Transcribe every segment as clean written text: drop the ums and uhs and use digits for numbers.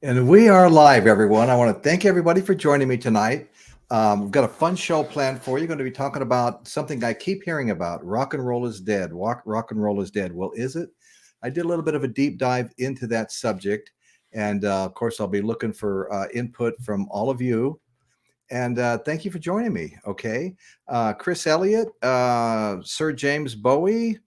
And we are live, everyone. I want to thank everybody for joining me tonight. We've got a fun show planned for you. Going to be talking about something I keep hearing about. Rock and roll is dead. Rock and roll is dead. Well, is it? I did a little bit of a deep dive into that subject. And of course, I'll be looking for input from all of you. And thank you for joining me. Okay. Chris Elliott, Sir James Bowie.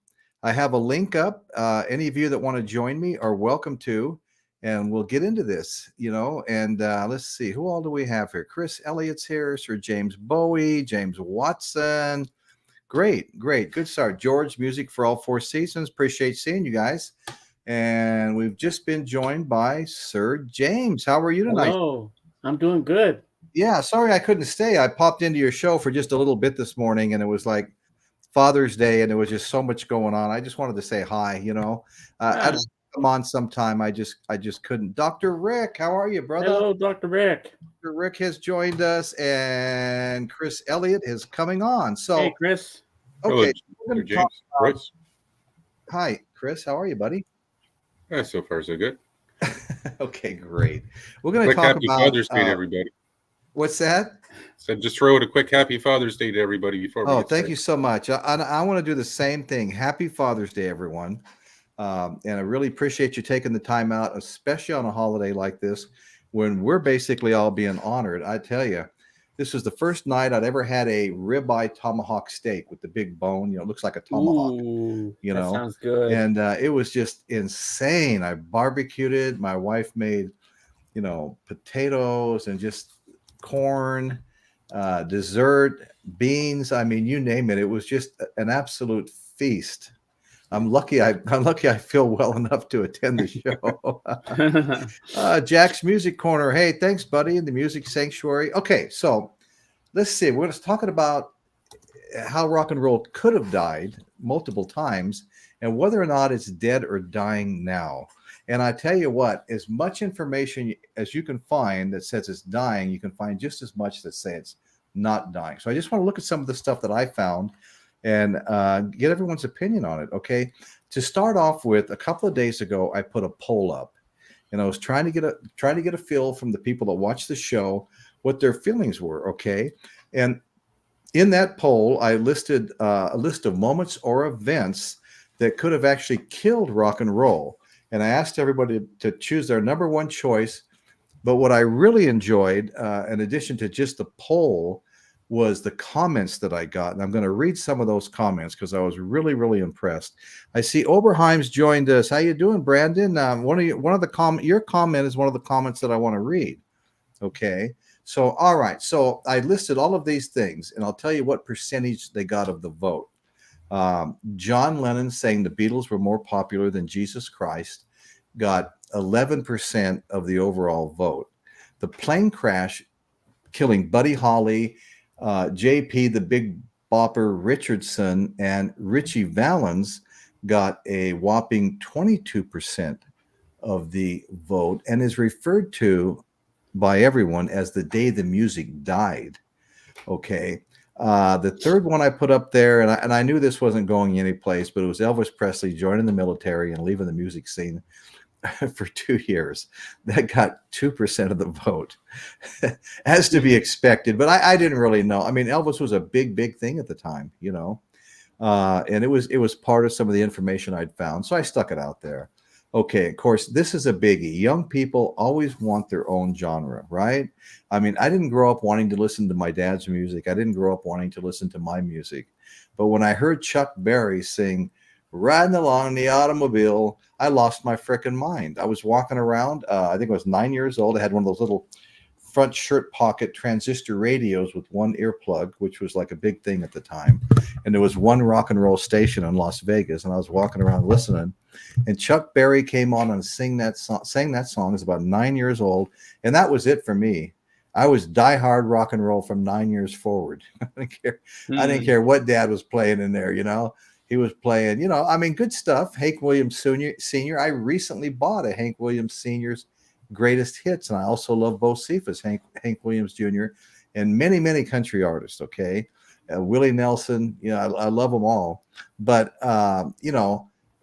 I have a link up. Any of you that want to join me are welcome to. And we'll get into this, And let's see, who all do we have here? Chris Elliott's here, Sir James Bowie, James Watson. Great, great. Good start. George, music for all four seasons. Appreciate seeing you guys. And we've just been joined by Sir James. How are you tonight? Hello, I'm doing good. Yeah, sorry I couldn't stay. I popped into your show for just a little bit this morning, and it was like Father's Day, and there was just so much going on. I just wanted to say hi. I'd Ah, come on sometime. I just couldn't. Dr. Rick, how are you, brother? hello, Dr. Rick. Dr. Rick has joined us, and Chris Elliott is coming on. Hey, So, Chris. Hello, okay, we're Mr. going to talk. James. Chris. Hi, Chris. How are you, buddy? So far, so good. Okay, great. We're going to Quick talk happy about Father's Day to everybody. what's that? Said just throw it a quick happy Father's Day to everybody before we Oh, get thank started. you so much. I want to do the same thing. Happy Father's Day, everyone. And I really appreciate you taking the time out, especially on a holiday like this, when we're basically all being honored. I tell you, this was the first night I'd ever had a ribeye tomahawk steak with the big bone. It looks like a tomahawk, Ooh, you that know, sounds good. and it was just insane. I barbecued it. My wife made, potatoes and just corn, dessert, beans. I mean, you name it. It was just an absolute feast. I'm lucky I feel well enough to attend the show. Jack's Music Corner. Hey, thanks, buddy, in the Music Sanctuary. Okay, so let's see. We're just talking about how rock and roll could have died multiple times and whether or not it's dead or dying now. And I tell you what, as much information as you can find that says it's dying, you can find just as much that say it's not dying. So I just want to look at some of the stuff that I found and get everyone's opinion on it. Okay. To start off with, a couple of days ago, I put a poll up, and I was trying to get a feel from the people that watch the show what their feelings were. Okay. And in that poll, I listed a list of moments or events that could have actually killed rock and roll. And I asked everybody to choose their number one choice. But what I really enjoyed, in addition to just the poll, was the comments that I got. And I'm going to read some of those comments because I was really, really impressed. I see Oberheim's joined us. How you doing, Brandon? Your comment is one of the comments that I want to read. Okay. So, all right. So I listed all of these things, and I'll tell you what percentage they got of the vote. John Lennon saying the Beatles were more popular than Jesus Christ got 11% of the overall vote. The plane crash killing Buddy Holly, JP, the Big Bopper Richardson, and Richie Valens got a whopping 22% of the vote and is referred to by everyone as the day the music died. Okay. The third one I put up there, and I knew this wasn't going anyplace, but it was Elvis Presley joining the military and leaving the music scene for 2 years. That got 2% of the vote, as to be expected. But I didn't really know. I mean, Elvis was a big, big thing at the time, and it was part of some of the information I'd found, so I stuck it out there. Okay, of course, this is a biggie. Young people always want their own genre, right? I mean, I didn't grow up wanting to listen to my dad's music. I didn't grow up wanting to listen to my music. But when I heard Chuck Berry sing Riding Along in the Automobile, I lost my frickin' mind. I was walking around, I think I was 9 years old. I had one of those little front shirt pocket transistor radios with one earplug, which was like a big thing at the time. And there was one rock and roll station in Las Vegas, and I was walking around listening. And Chuck Berry came on and sang that song. I was about 9 years old, and that was it for me. I was diehard rock and roll from 9 years forward. I didn't care. I didn't care what Dad was playing in there. He was playing. I mean, good stuff. Hank Williams Sr. I recently bought a Hank Williams Sr.'s greatest hits, and I also love Bo Cephas, Hank Williams Jr., and many, many country artists. Okay, Willie Nelson. I love them all. But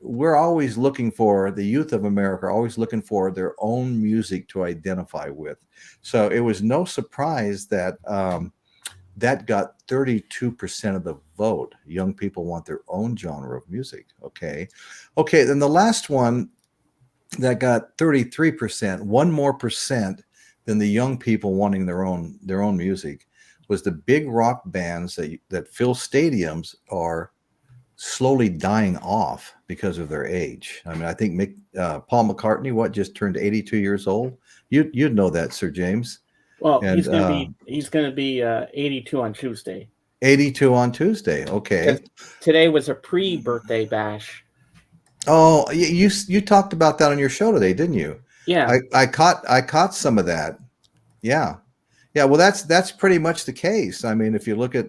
we're always looking for, the youth of America are always looking for their own music to identify with. So it was no surprise that that got 32% of the vote. Young people want their own genre of music. Okay. Then the last one that got 33%, one more percent than the young people wanting their own music, was the big rock bands that fill stadiums are slowly dying off because of their age. I mean, I think Paul McCartney, just turned 82 years old. You'd know that, Sir James. Well, And, he's gonna be 82 on Tuesday. 82 on Tuesday. Okay. Today was a pre-birthday bash. Oh, you talked about that on your show today, didn't you? Yeah. I caught some of that. Yeah. Well, that's pretty much the case. I mean, if you look at,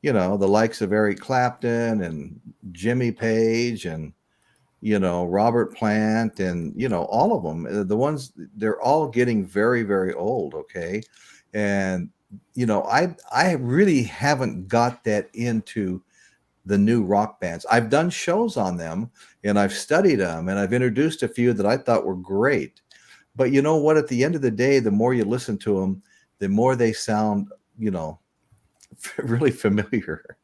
the likes of Eric Clapton and Jimmy Page and, Robert Plant and, all of them, the ones, they're all getting very, very old. Okay. And, I really haven't got that into the new rock bands. I've done shows on them and I've studied them and I've introduced a few that I thought were great. But you know what? At the end of the day, the more you listen to them, the more they sound, really familiar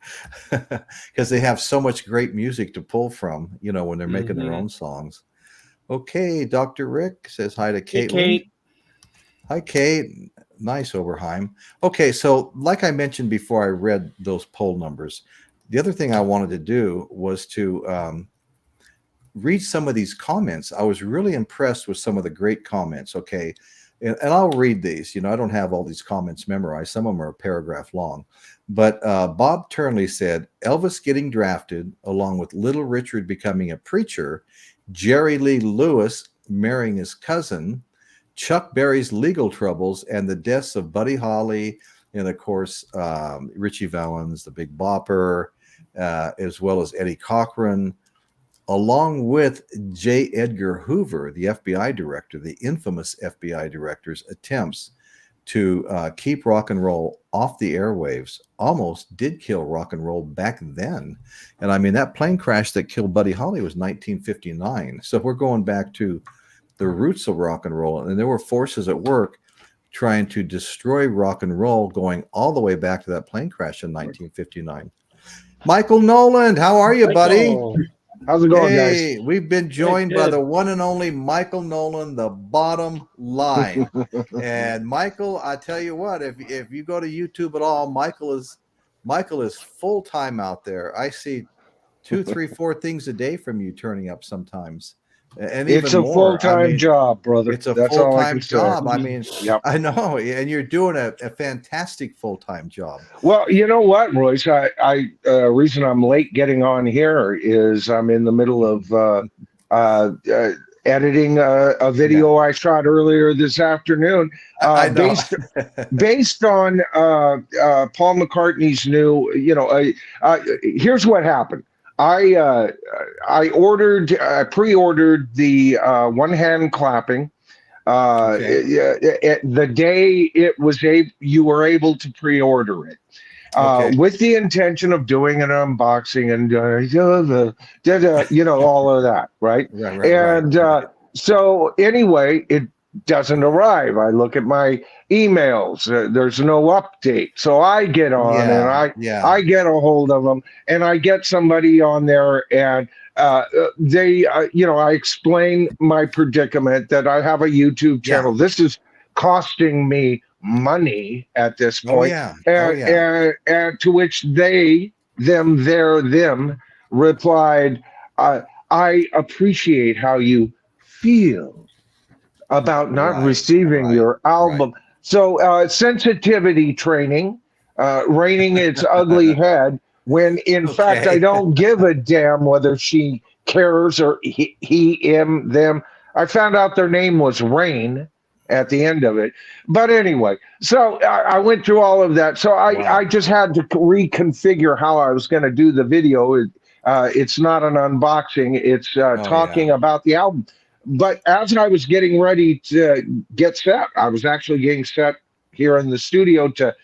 because they have so much great music to pull from, when they're making their own songs. Okay. Dr. Rick says hi to Caitlin. Hey, Kate. Hi, Kate. Nice, Oberheim. Okay. So like I mentioned before I read those poll numbers, the other thing I wanted to do was to read some of these comments. I was really impressed with some of the great comments. Okay. And I'll read these. I don't have all these comments memorized. Some of them are a paragraph long. But Bob Turnley said, Elvis getting drafted, along with Little Richard becoming a preacher, Jerry Lee Lewis marrying his cousin, Chuck Berry's legal troubles, and the deaths of Buddy Holly, and of course, Richie Valens, the Big Bopper, as well as Eddie Cochran, along with J. Edgar Hoover, the FBI director, the infamous FBI director's attempts to keep rock and roll off the airwaves, almost did kill rock and roll back then. And I mean, that plane crash that killed Buddy Holly was 1959. So we're going back to the roots of rock and roll. And there were forces at work trying to destroy rock and roll, going all the way back to that plane crash in 1959. Michael Noland, how are you, buddy? How's it going, hey, guys? We've been joined by the one and only Michael Noland, the bottom line. And Michael, I tell you what, if you go to YouTube at all, Michael is full-time out there. I see 2, 3, 4 things a day from you turning up sometimes. And it's a full-time job, brother. It's a full-time job. I mean, yep. I know, and you're doing a fantastic full-time job. Well, you know what, Royce? I reason I'm late getting on here is I'm in the middle of editing a video I shot earlier this afternoon, based on Paul McCartney's new. Here's what happened. I pre-ordered the one-hand clapping the day you were able to pre-order it, with the intention of doing an unboxing and all of that, right? So anyway, it doesn't arrive. I look at my emails. There's no update. So I get on and I get a hold of them and I get somebody on there and they, I explain my predicament that I have a YouTube channel. This is costing me money at this point. And to which them replied, I appreciate how you feel about not receiving your album. So sensitivity training, reining its ugly head, when in fact I don't give a damn whether she cares or he, him, them. I found out their name was Rain at the end of it. But anyway, so I went through all of that. So I just had to reconfigure how I was going to do the video. It's not an unboxing. It's talking about the album. But as I was getting ready to get set, I was actually getting set here in the studio to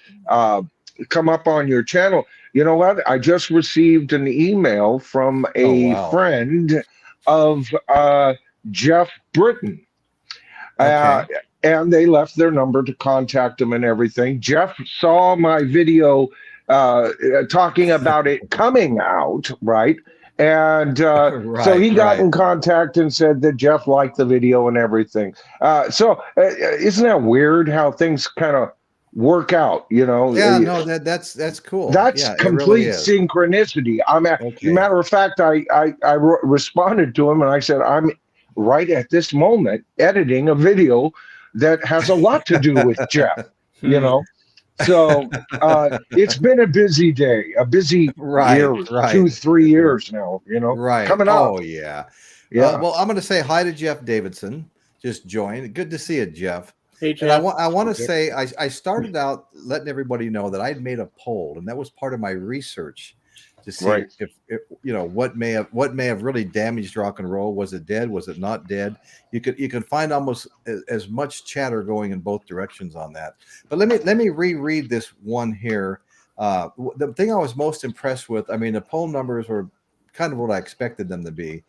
come up on your channel. You know what? I just received an email from a friend of Jeff Britton. Okay. And they left their number to contact him and everything. Jeff saw my video talking about it coming out, right? And so he got in contact and said that Jeff liked the video and everything. So isn't that weird how things kind of work out, you know? Yeah, no, that's cool. That's complete synchronicity. Matter of fact, I responded to him and I said, I'm right at this moment editing a video that has a lot to do with Jeff, you know? So it's been a busy day, a busy year, 2-3 years now, you know, coming up. Oh, yeah. Well, I'm going to say hi to Jeff Davidson. Just joined. Good to see you, Jeff. Hey, Jeff. And I want to say I started out letting everybody know that I'd made a poll, and that was part of my research to see if you know what may have really damaged rock and roll. Was it dead? Was it not dead? You can find almost as much chatter going in both directions on that. But let me reread this one here. The thing I was most impressed with, I mean, the poll numbers were kind of what I expected them to be.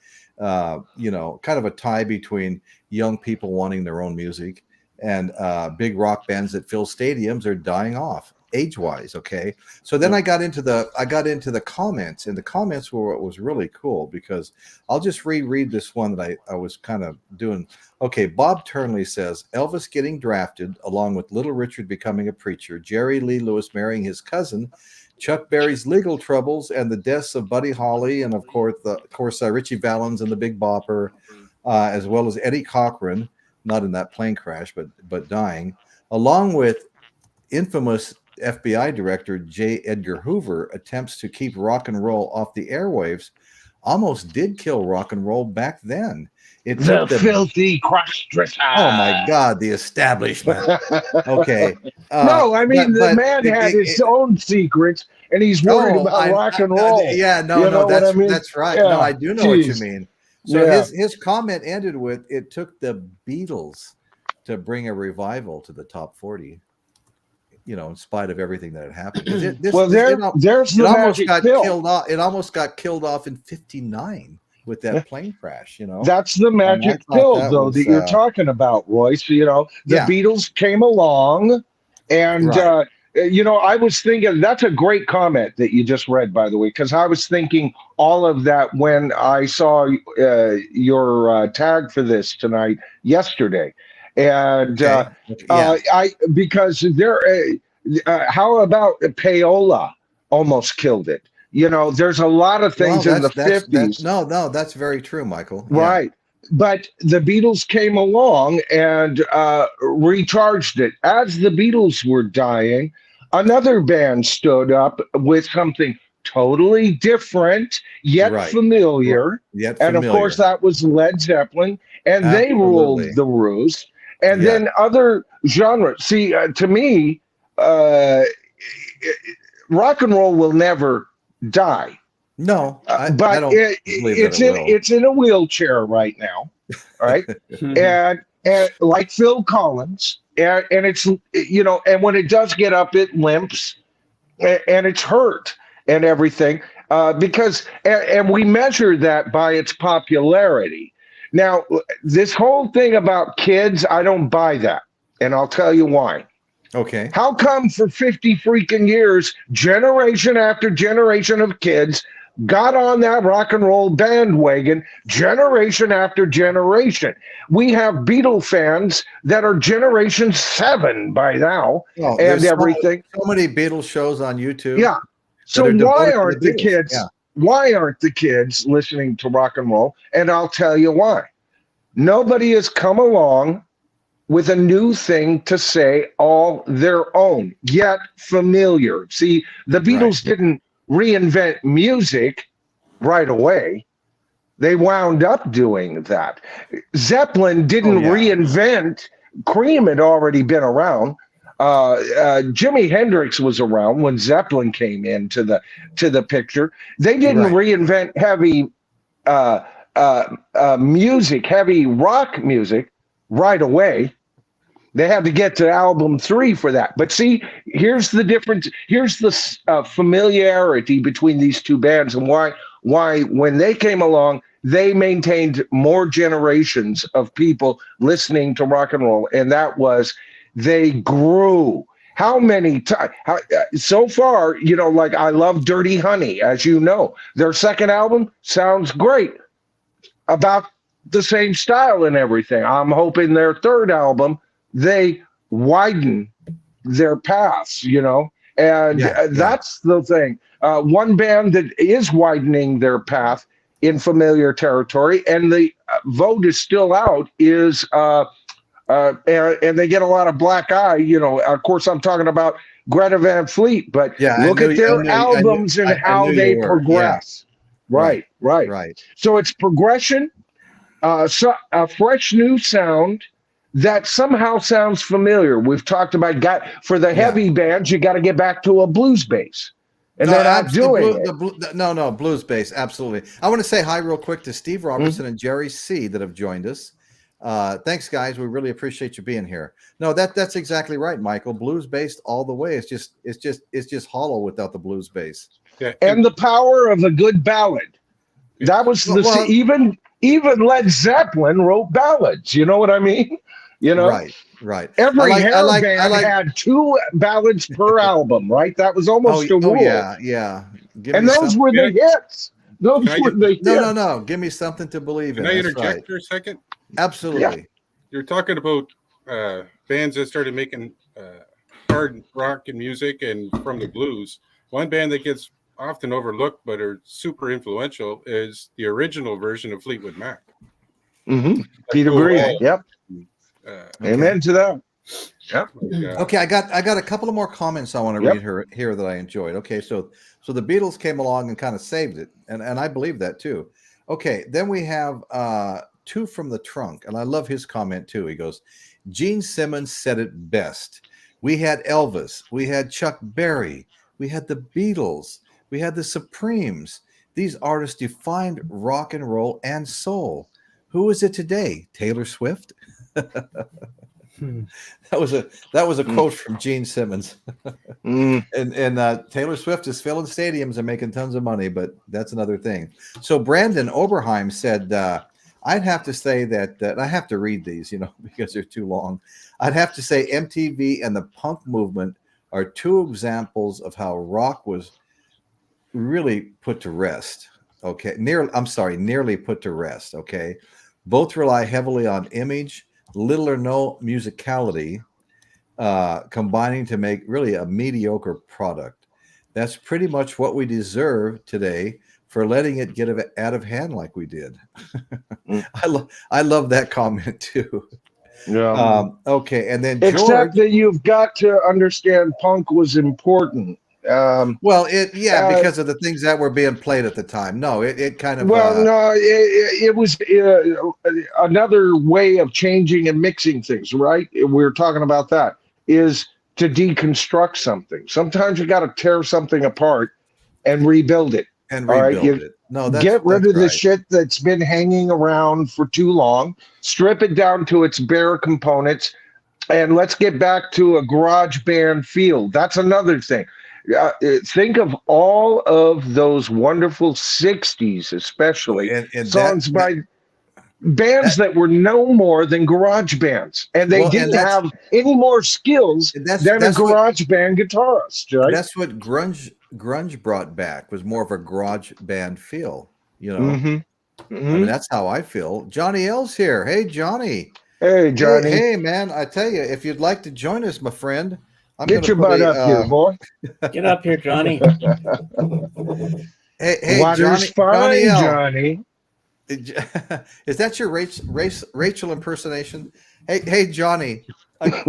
You know, kind of a tie between young people wanting their own music and big rock bands that fill stadiums are dying off age-wise. Okay, so then I got into the comments, and the comments were what was really cool, because I'll just reread this one that I was kind of doing. Okay, Bob Turnley says Elvis getting drafted, along with Little Richard becoming a preacher, Jerry Lee Lewis marrying his cousin, Chuck Berry's legal troubles, and the deaths of Buddy Holly, and of course Richie Valens and the Big Bopper, as well as Eddie Cochran, not in that plane crash, but dying, along with infamous FBI director J. Edgar Hoover attempts to keep rock and roll off the airwaves, almost did kill rock and roll back then. The filthy cross-dresser. Oh my God, the establishment. Okay. No, I mean, the man had his own secrets, and he's worried about rock and roll. That's right. Yeah. No, I do know what you mean. So his comment ended with, it took the Beatles to bring a revival to the top 40. You know, in spite of everything that had happened. It almost got killed off in '59 with that plane crash. You know, that's the magic pill, that you're talking about, Royce. You know, the Beatles came along, and you know, I was thinking that's a great comment that you just read, by the way, because I was thinking all of that when I saw your tag for this tonight yesterday. And because how about payola almost killed it? You know, there's a lot of things in the 50s. No, that's very true, Michael. Right. But the Beatles came along and recharged it. As the Beatles were dying, another band stood up with something totally different, yet familiar. And of course, that was Led Zeppelin, and they ruled the roost. And then other genres. See, to me, rock and roll will never die. No, but it's in a wheelchair right now, right? and like Phil Collins, and it's, you know, and when it does get up, it limps, and it's hurt and everything, because and we measure that by its popularity. Now, this whole thing about kids, I don't buy that, and I'll tell you why. Okay. How come for 50 freaking years, generation after generation of kids got on that rock and roll bandwagon, generation after generation? We have Beatle fans that are generation 7 by now, and everything. So many Beatles shows on YouTube. Yeah. So why aren't the kids? Yeah. Why aren't the kids listening to rock and roll? And I'll tell you why. Nobody has come along with a new thing to say all their own, yet familiar. See, the Beatles didn't reinvent music right away. They wound up doing that. Zeppelin didn't reinvent. Cream had already been around. Jimi Hendrix was around when Zeppelin came into the picture. They didn't reinvent heavy music, heavy rock music right away. They had to get to album 3 for that. But see, here's the difference. Here's the familiarity between these two bands, and why when they came along, they maintained more generations of people listening to rock and roll, and that was they grew. How many times? So far, like I love Dirty Honey, as you know. Their second album sounds great, about the same style and everything. I'm hoping their third album, they widen their paths, and that's the thing. One band that is widening their path in familiar territory, and the vote is still out, is and they get a lot of black eye. Of course, I'm talking about Greta Van Fleet, but look at their albums and how they progress. Yeah. Right. So it's progression, so a fresh new sound that somehow sounds familiar. We've talked about for the heavy bands, you got to get back to a blues bass. And they're not doing it. No, blues bass, absolutely. I want to say hi real quick to Steve Robertson and Jerry C. that have joined us. Thanks, guys. We really appreciate you being here. No, that's exactly right, Michael. Blues based all the way. It's just hollow without the blues bass. Yeah. And the power of a good ballad. That was even Led Zeppelin wrote ballads. You know what I mean? Right. Every band had 2 ballads per album, right? That was almost a rule. Yeah. And those were the hits. Those were the hits. No. Give me something to believe in. Can I interject for a second? Absolutely. Yeah. You're talking about bands that started making hard rock and music and from the blues. One band that gets often overlooked but are super influential is the original version of Fleetwood Mac. Mm-hmm. Peter Green. Yep. Amen to that. Yep. Okay, I got a couple of more comments I want to read here that I enjoyed. Okay, so the Beatles came along and kind of saved it, and I believe that too. Okay, then we have 2 from the trunk, and I love his comment too. He goes, Gene Simmons said it best. We had Elvis, we had Chuck Berry, we had the Beatles, we had the Supremes. These artists defined rock and roll and soul. Who is it today? Taylor Swift? That was a quote from Gene Simmons. And Taylor Swift is filling stadiums and making tons of money, but that's another thing. So Brandon Oberheim said, I'd have to say that I have to read these, because they're too long. I'd have to say MTV and the punk movement are 2 examples of how rock was really put to rest. Okay, nearly put to rest. Okay, both rely heavily on image, little or no musicality, combining to make really a mediocre product. That's pretty much what we deserve today for letting it get out of hand like we did. I love that comment too. Yeah. Okay, and then except that you've got to understand punk was important. Because of the things that were being played at the time. No, it kind of. It was another way of changing and mixing things, right? We're talking about that is to deconstruct something. Sometimes you got to tear something apart and rebuild it. No, get rid of the shit that's been hanging around for too long. Strip it down to its bare components, and let's get back to a garage band feel. That's another thing. Think of all of those wonderful 60s, especially and songs by bands that were no more than garage bands, and they didn't have any more skills than a garage band guitarist. Right? That's what grunge brought back, was more of a garage band feel. Mm-hmm. I mean, that's how I feel. Johnny L's here. Hey, Johnny. Hey, Johnny. Hey, man. I tell you, if you'd like to join us, my friend. Get your butt up here, boy. Get up here, Johnny. Hey, Water's fine, Johnny. Is that your Rachel impersonation? Hey, Johnny. I've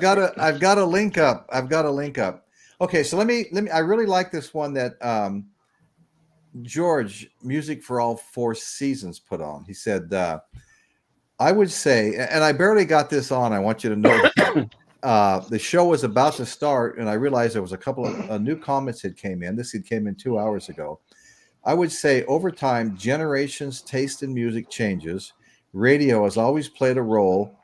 got a link up. Okay, so let me. I really like this one that George, Music for All 4 Seasons, put on. He said, I would say, and I barely got this on. I want you to know that. The show was about to start, and I realized there was a couple of new comments that came in. This came in 2 hours ago. I would say over time, generations' taste in music changes. Radio has always played a role,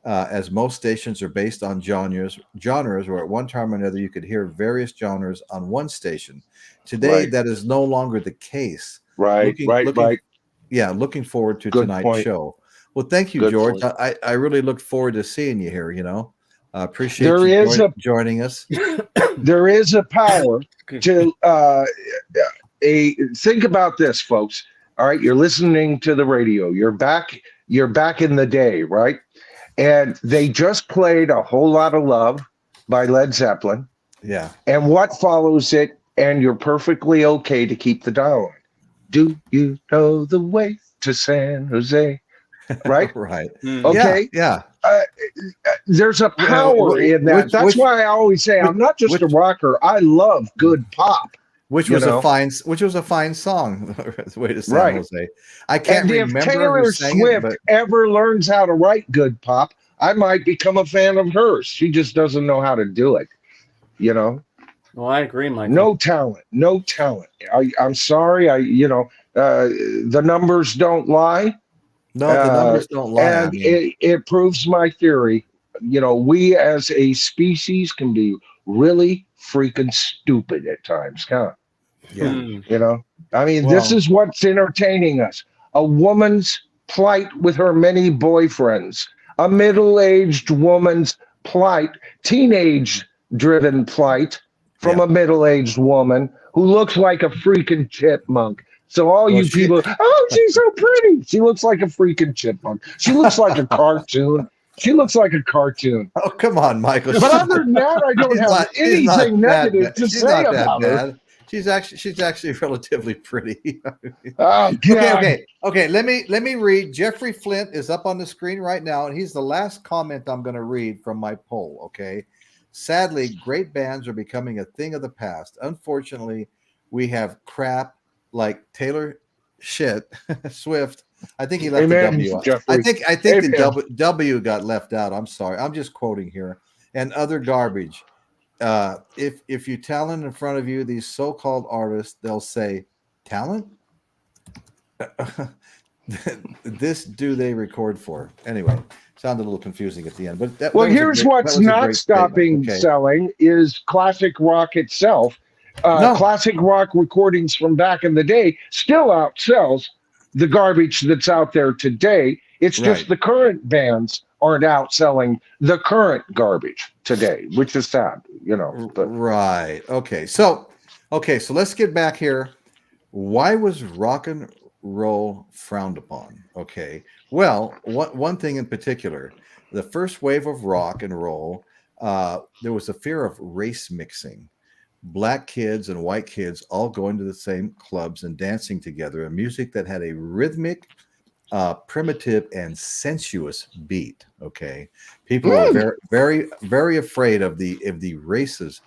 as most stations are based on genres where at one time or another you could hear various genres on one station. Today, that is no longer the case. Right. Yeah, looking forward to Good tonight's point. show. Well, thank you, Good George. point. I really look forward to seeing you here. Appreciate There you is joining us. There is a power to think about this, folks. All right, you're listening to the radio. You're back in the day, right? And they just played A Whole Lot of Love by Led Zeppelin. Yeah. And what follows it? And you're perfectly okay to keep the dial on. Do you know the way to San Jose? Right? Right. Okay. Yeah. There's a power in that. That's why I always say I'm not just a rocker. I love good pop. Which was a fine song. The way to San Jose. I can't remember if Taylor Swift ever learns how to write good pop, I might become a fan of hers. She just doesn't know how to do it. Well, I agree, Michael. No talent. I'm sorry. The numbers don't lie. No, the numbers don't lie. And it proves my theory. We as a species can be really freaking stupid at times, huh? Yeah. This is what's entertaining us. A woman's plight with her many boyfriends, a middle-aged woman's plight, teenage-driven plight from a middle-aged woman who looks like a freaking chipmunk. So all you people, she's so pretty. She looks like a freaking chipmunk. She looks like a cartoon. Oh, come on, Michael. But other than that, I don't have anything negative to say about her. She's actually relatively pretty. Oh, God. Okay. Let me read. Jeffrey Flint is up on the screen right now, and he's the last comment I'm going to read from my poll. Okay. Sadly, great bands are becoming a thing of the past. Unfortunately, we have crap like Taylor Swift. I think he left the W. I think the W got left out. I'm sorry. I'm just quoting here. And other garbage. If you talent in front of you, these so-called artists, they'll say, talent? This do they record for? Anyway, sounded a little confusing at the end. But here's what's not stopping selling is classic rock itself. Classic rock recordings from back in the day still outsells the garbage that's out there today. It's just the current bands aren't outselling the current garbage today, which is sad, Right. Okay. So let's get back here. Why was rock and roll frowned upon? Okay. Well, one thing in particular, the first wave of rock and roll, there was a fear of race mixing. Black kids and white kids all going to the same clubs and dancing together, a music that had a rhythmic, primitive, and sensuous beat. Okay, people were very, very, very afraid of the races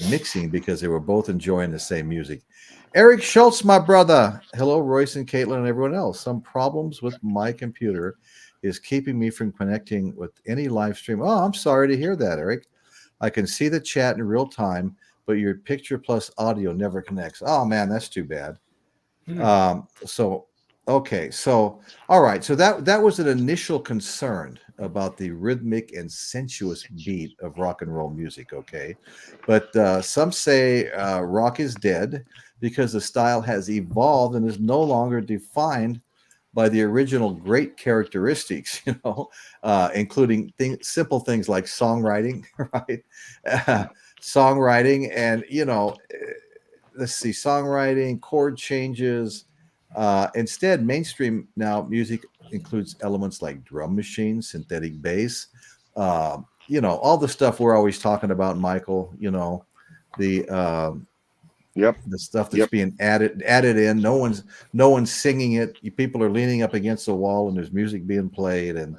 mixing because they were both enjoying the same music. Eric Schultz, my brother. Hello, Royce and Caitlin and everyone else. Some problems with my computer is keeping me from connecting with any live stream. Oh, I'm sorry to hear that, Eric. I can see the chat in real time, but your picture plus audio never connects. Oh man, that's too bad. All right. So that was an initial concern about the rhythmic and sensuous beat of rock and roll music. Okay. But some say rock is dead because the style has evolved and is no longer defined by the original great characteristics, including simple things like songwriting, right? Songwriting and, songwriting, chord changes. Instead, mainstream now music includes elements like drum machines, synthetic bass, all the stuff we're always talking about, Michael, the stuff that's being added in. No one's singing it. People are leaning up against the wall and there's music being played and,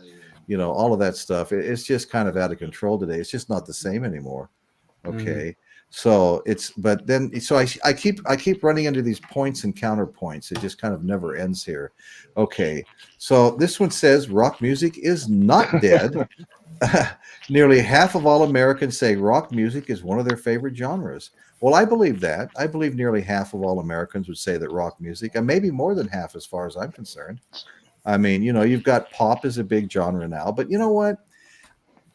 all of that stuff. It's just kind of out of control today. It's just not the same anymore. Okay. So I keep running into these points and counterpoints. It just kind of never ends here. Okay. So this one says rock music is not dead. Nearly half of all Americans say rock music is one of their favorite genres. Well, I believe that. I believe nearly half of all Americans would say that rock music, and maybe more than half as far as I'm concerned. I mean, you've got pop as a big genre now, but you know what?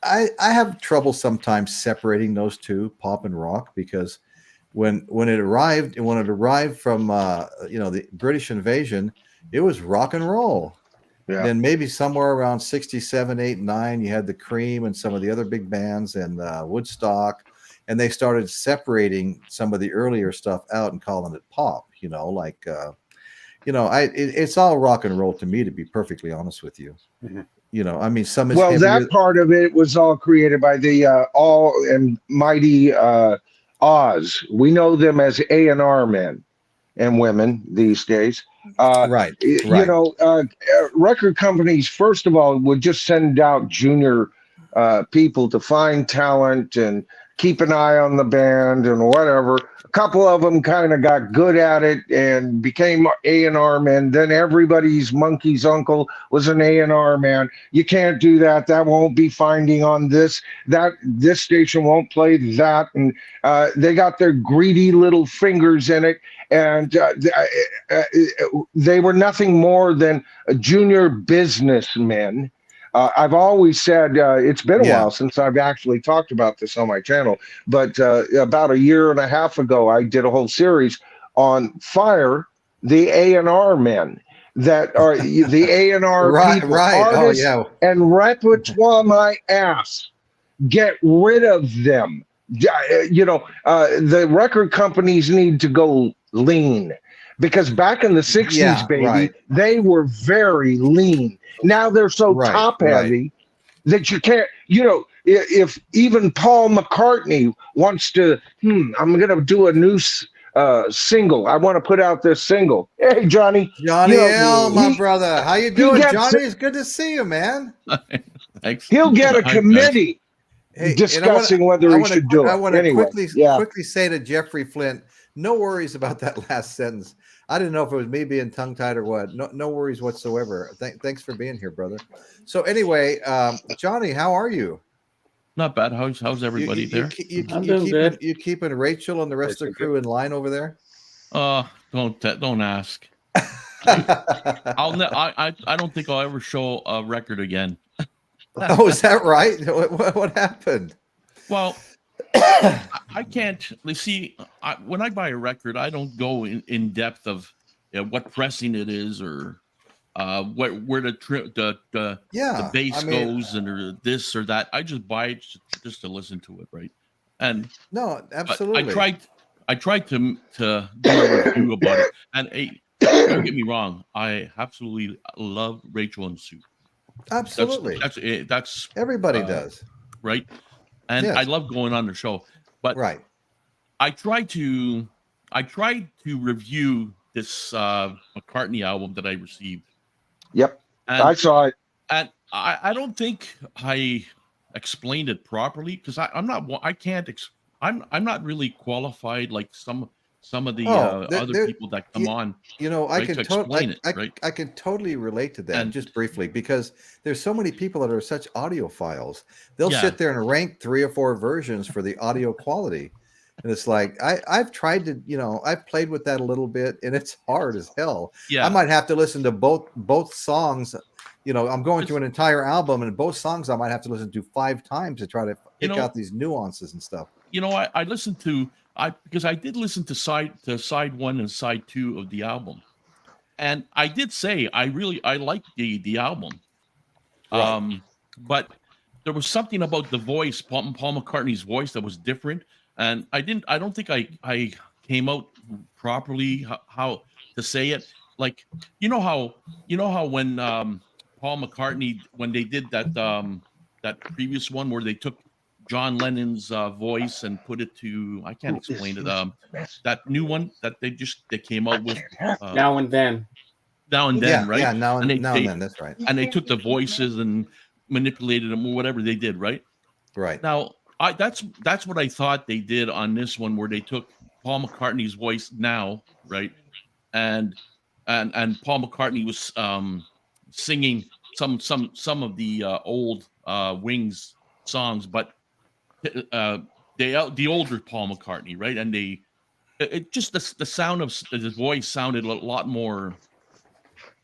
I have trouble sometimes separating those two, pop and rock, because when it arrived from the British invasion, it was rock and roll. Yeah. Then maybe somewhere around 67, 8, 9, you had the Cream and some of the other big bands and Woodstock, and they started separating some of the earlier stuff out and calling it pop. It's all rock and roll to me, to be perfectly honest with you. Mhm. I mean, some is Well, heavier. that part of it was all created by the all and mighty Oz. We know them as A&R men and women these days. Right. Record companies, first of all, would just send out junior people to find talent and keep an eye on the band and whatever. A couple of them kind of got good at it and became A&R men. Then everybody's monkey's uncle was an A&R man. You can't do that. That won't be finding on this. This station won't play that. And they got their greedy little fingers in it. And they were nothing more than junior businessmen. I've always said it's been a while since I've actually talked about this on my channel, but about a year and a half ago, I did a whole series on Fire the A&R men that are the A&R people, artists and repertoire my ass. Get rid of them. The record companies need to go lean, because back in the 60s, baby, they were very lean. Now they're so top heavy that you can't, if even Paul McCartney wants to, I'm going to do a new single. I want to put out this single. Hey, Johnny. Johnny L, my brother. How you doing, Johnny? It's good to see you, man. Thanks. He'll get a committee discussing whether he should do it. I want to quickly say to Jeffrey Flint, no worries about that last sentence. I didn't know if it was me being tongue-tied or what. No worries whatsoever. Thanks for being here, brother. So anyway, Johnny, how are you? Not bad. How's everybody there? I'm doing good. You keeping Rachel and the rest of the crew in line over there? Don't ask. I don't think I'll ever show a record again. Oh, is that right? What happened? Well, I can't. See, when I buy a record, I don't go in depth of what pressing it is or where the bass goes and this or that. I just buy it just to listen to it, right? And no, absolutely. I tried to do a review about it, and don't get me wrong, I absolutely love Rachel and Sue. Absolutely, that's everybody does, right? And I love going on the show, but I tried to review this McCartney album that I received. Yep, and I saw it, and I don't think I explained it properly because I'm not really qualified like some of the other people that come on. I can totally relate to that, and just briefly, because there's so many people that are such audiophiles. They'll sit there and rank 3 or 4 versions for the audio quality. And it's like, I've tried to, I've played with that a little bit, and it's hard as hell. Yeah. I might have to listen to both songs. I'm going through an entire album, and both songs I might have to listen to 5 times to try to pick out these nuances and stuff. I listened to because I did listen to side 1 and side 2 of the album, and I did say I liked the album, but there was something about the voice, Paul McCartney's voice, that was different, and I don't think I came out properly how to say it. Like how when Paul McCartney, when they did that previous one where they took John Lennon's voice and put it to, I can't explain it. That new one that they came out with. Now and Then. Now and Then, right? Yeah, now and then. That's right. And they took the voices and manipulated them or whatever they did, right? Right. Now, that's what I thought they did on this one, where they took Paul McCartney's voice now, right? And Paul McCartney was singing some of the old Wings songs, but the older Paul McCartney, right? And it just the sound of his voice sounded a lot more,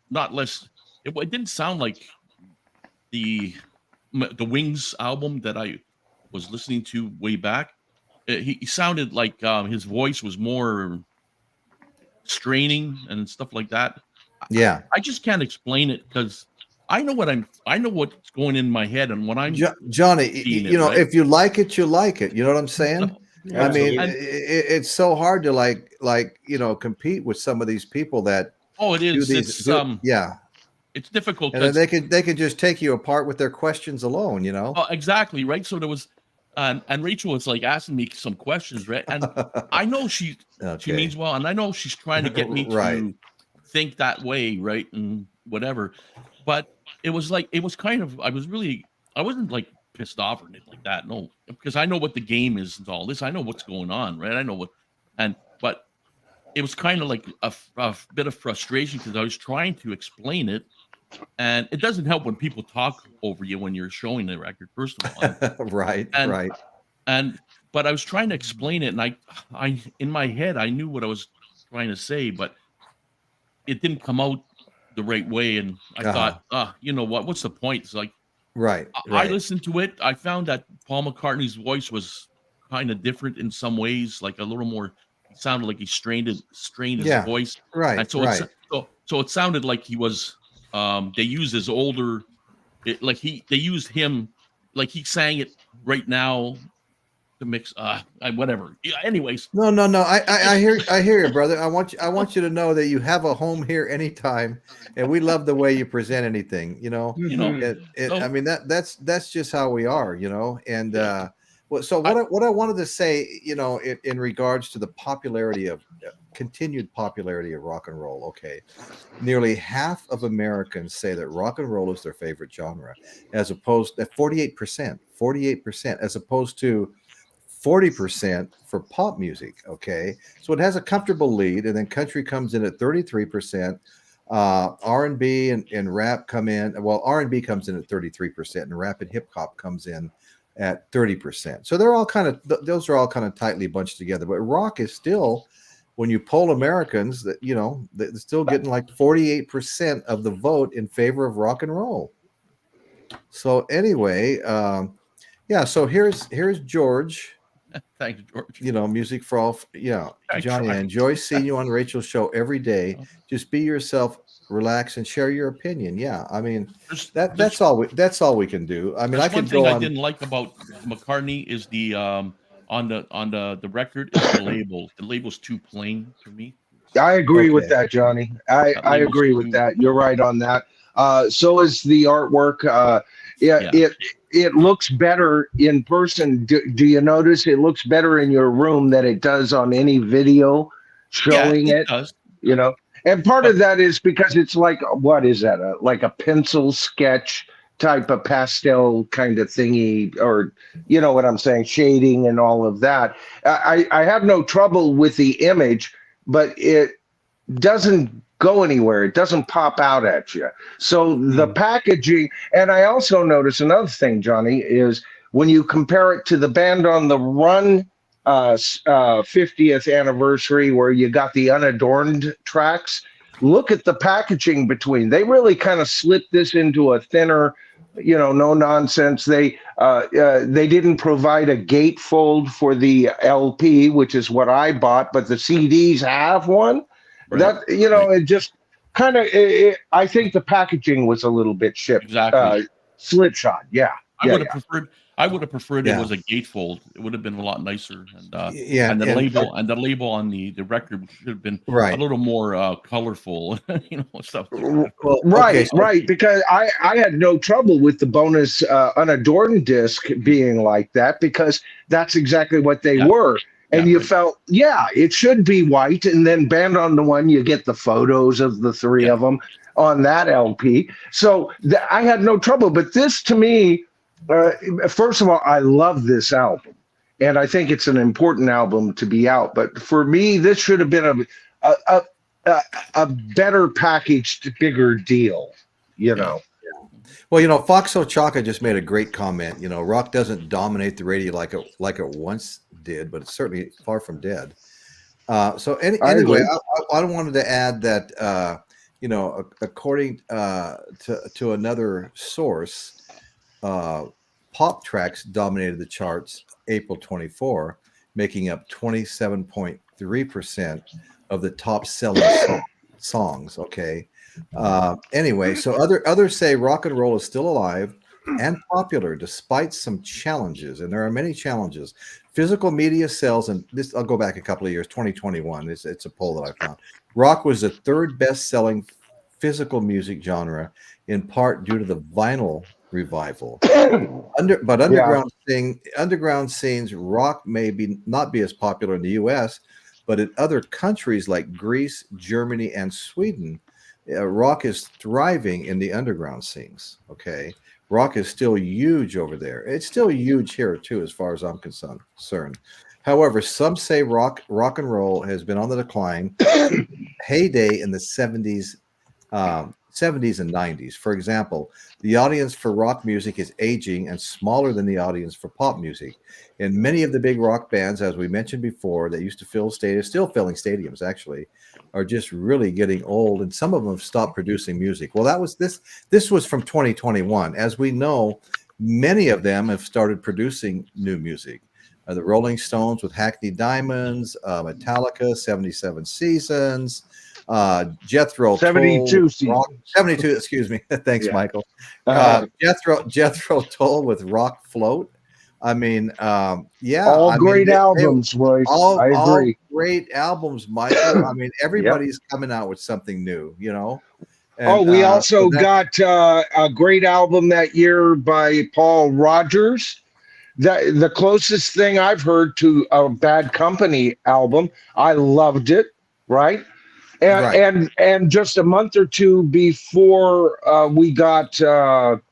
not less. It didn't sound like the Wings album that I was listening to way back. he sounded like his voice was more straining and stuff like that. Yeah. I just can't explain it because I know what's going in my head and when I'm Johnny, seeing you know, right? if you like it, you like it. You know what I'm saying? No, I mean, Absolutely. it's so hard to like you know, compete with some of these people that oh, it do is. these. It's it's difficult And then because they can just take you apart with their questions alone. You know. exactly right. So there was, and Rachel was like asking me some questions, right? And I know she Okay. means well, and I know she's trying to get me Right. to think that way, right, and whatever. But it was like it was kind of I wasn't like pissed off or anything like that. No, because I know what the game is and all this. I know what's going on, right? I know what, but it was kind of like a bit of frustration because I was trying to explain it, and it doesn't help when people talk over you when you're showing the record. First of all, Right. and Right. and but I was trying to explain it, and I in my head I knew what I was trying to say, but it didn't come out the right way, and I thought, you know what? What's the point? It's like Right. I Right. listened to it. I found that Paul McCartney's voice was kind of different in some ways, like a little more. It sounded like he strained his Yeah. voice, Right. and so Right. so it sounded like he was. They used his older, they used him, like he sang it right now to mix. Whatever. Yeah, anyways, No, no, no. I hear you, brother. I want you to know that you have a home here anytime, and we love the way you present anything. You know, you know. Mhm. I mean that's just how we are. You know, and well, so I- what I wanted to say, you know, in regards to the popularity of continued popularity of rock and roll. Okay, nearly half of Americans say that rock and roll is their favorite genre, as opposed to 48%, as opposed to 40% for pop music. Okay, so it has a comfortable lead, and then country comes in at 33%. R&B and rap come in. Well, R&B comes in at 33%, and rap and hip hop comes in at 30%. So they're all kind of those are all kind of tightly bunched together. But rock is still, when you poll Americans, that you know, they're still getting like 48% of the vote in favor of rock and roll. So anyway, yeah. So here's George. Thanks, George. You know, music for all. Yeah, I Johnny, I tried. enjoy seeing you on Rachel's show every day. Just be yourself, relax, and share your opinion. Yeah, I mean There's that's all we can do. I mean, I There's one could thing go I on. didn't like about McCartney is the on the record is the label. The label's too plain for me. I agree with Okay. that, Johnny. I That I label's agree with too that. You're right on that. So is the artwork. yeah. It looks better in person. Do you notice it looks better in your room than it does on any video Yeah, showing it it? does. You know, and part But of that is because it's like, what is that? Like a pencil sketch type of pastel kind of thingy, or you know what I'm saying, shading and all of that. I have no trouble with the image, but it doesn't go anywhere. It doesn't pop out at you. So the packaging, and I also notice another thing, Johnny, is when you compare it to the Band on the Run 50th anniversary, where you got the unadorned tracks, look at the packaging between. They really kind of slipped this into a thinner, you know, no nonsense. They didn't provide a gatefold for the LP, which is what I bought, but the CDs have one. right, That, you know, right, it just kind of. I think the packaging was a little bit exactly. slipshod. Yeah, I yeah, would have yeah. preferred. I would have preferred it Yeah. was a gatefold. It would have been a lot nicer, Yeah, and the label on the record should have been a right. little more colorful, you know, stuff like that. Well, okay, Right, so right. Because I had no trouble with the bonus unadorned disc being like that, because that's exactly what they Yeah, were. And yeah, you right. felt, yeah, it should be white. And then Band on the One, you get the photos of the three Yeah, of them on that LP. So I had no trouble. But this, to me, first of all, I love this album, and I think it's an important album to be out. But for me, this should have been a better packaged, bigger deal. You yeah. know. well, you know, Foxo Chaka just made a great comment. You know, rock doesn't dominate the radio like it once did, but it's certainly far from dead. So I anyway, agree. I wanted to add that you know, according to another source, pop tracks dominated the charts April 24. making up 27.3% of the top selling songs. Okay. Anyway, so others say rock and roll is still alive and popular despite some challenges, and there are many challenges. Physical media sales, and this I'll go back a couple of years. 2021. It's a poll that I found. Rock was the third best-selling physical music genre, in part due to the vinyl revival. Underground scenes, rock may not be as popular in the U.S., but in other countries like Greece, Germany, and Sweden, rock is thriving in the underground scenes. Okay, rock is still huge over there. It's still huge here too, as far as I'm concerned. However, some say rock and roll has been on the decline. Heyday in the 70s and 90s. For example, the audience for rock music is aging and smaller than the audience for pop music. And many of the big rock bands, as we mentioned before, that used to fill stadiums, still filling stadiums actually, are just really getting old, and some of them have stopped producing music. Well, this was from 2021. As we know, many of them have started producing new music. The Rolling Stones with Hackney Diamonds, Metallica, 77 Seasons, Jethro 72 Tull, seasons. 72, excuse me. Thanks, Yeah. Michael. Jethro Tull with Rock Float. I mean, yeah. All I great mean, albums, Royce. I all agree. great albums, Michael. I mean, everybody's coming out with something new, you know. And, We also so got a great album that year by Paul Rogers. The closest thing I've heard to a Bad Company album. I loved it, right? And just a month or two before we got what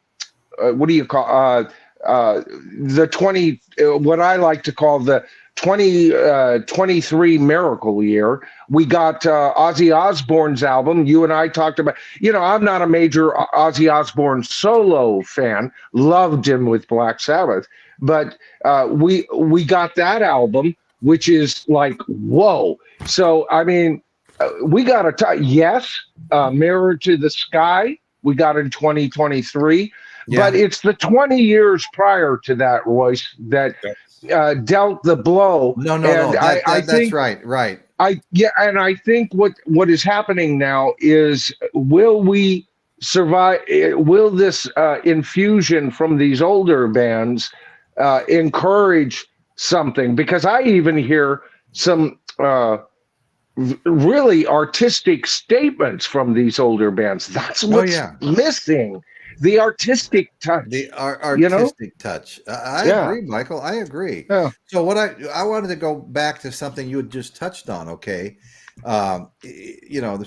do you call the 20 what I like to call the 2023 miracle year, we got Ozzy Osbourne's album. You and I talked about, I'm not a major Ozzy Osbourne solo fan, loved him with Black Sabbath, but we got that album, which is like, whoa. So I mean, we got Mirror to the Sky, we got in 2023. Yeah. But it's the 20 years prior to that, Royce, that dealt the blow. No. I think, that's right. And I think what is happening now is, will we survive? Will this infusion from these older bands encourage something? Because I even hear some really artistic statements from these older bands. That's what's missing. The artistic touch. The artistic touch. I agree, Michael. I agree. Yeah. So what I wanted to go back to something you had just touched on. Okay, they're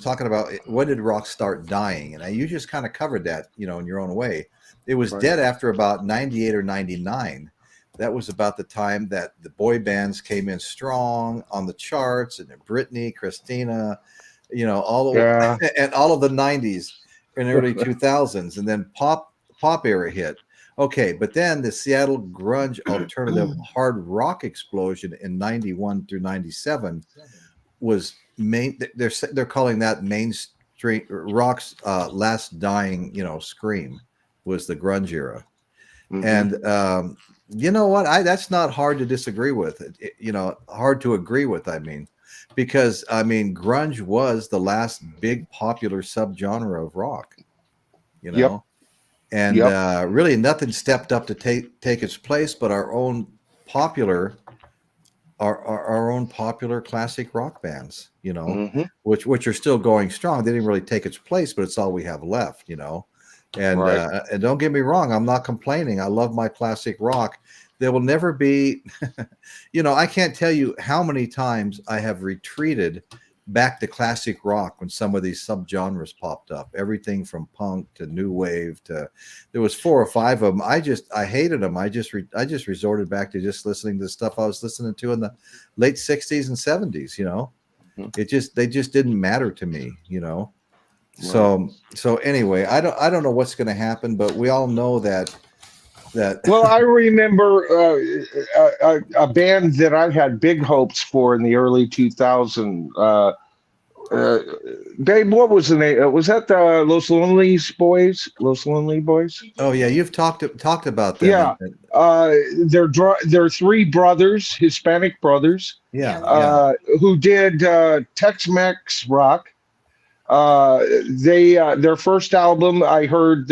talking about when did rock start dying, and you just kind of covered that, in your own way. It was dead after about 98 or 99. That was about the time that the boy bands came in strong on the charts, and Britney, Christina, all of the 90s. In the early 2000s, and then pop era hit. Okay, but then the Seattle grunge alternative hard rock explosion in 91 through 97 was they're calling that mainstream rock's last dying, scream, was the grunge era. And you know what? That's not hard to disagree with. Hard to agree with, I mean. Because, grunge was the last big popular subgenre of rock, and really nothing stepped up to take its place but our own popular classic rock bands, which are still going strong. They didn't really take its place, but it's all we have left, and and don't get me wrong, I'm not complaining. I love my classic rock. There will never be, I can't tell you how many times I have retreated back to classic rock when some of these subgenres popped up. Everything from punk to new wave to, there was 4 or 5 of them. I hated them. I just resorted back to just listening to the stuff I was listening to in the late 60s and 70s. They just didn't matter to me. So anyway, I don't know what's going to happen, but we all know that. Well, I remember a band that I had big hopes for in the early 2000s Babe, what was the name? Was that the Los Lonely Boys? Los Lonely Boys? Oh yeah, you've talked about them. Yeah. They're three brothers, Hispanic brothers, Yeah. who did Tex-Mex rock. Their first album, I heard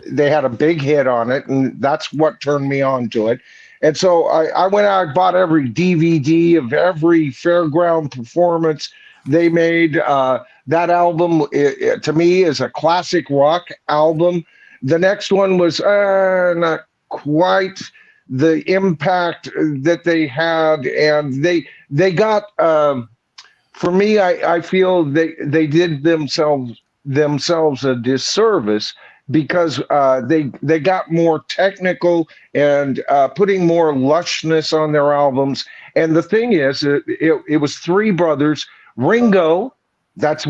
they had a big hit on it, and that's what turned me on to it. And so I went out, I bought every DVD of every fairground performance they made. That album, to me, is a classic rock album. The next one was not quite the impact that they had, and they got. For me, I feel they did themselves a disservice because they got more technical and putting more lushness on their albums. And the thing is, it was three brothers. Ringo, that's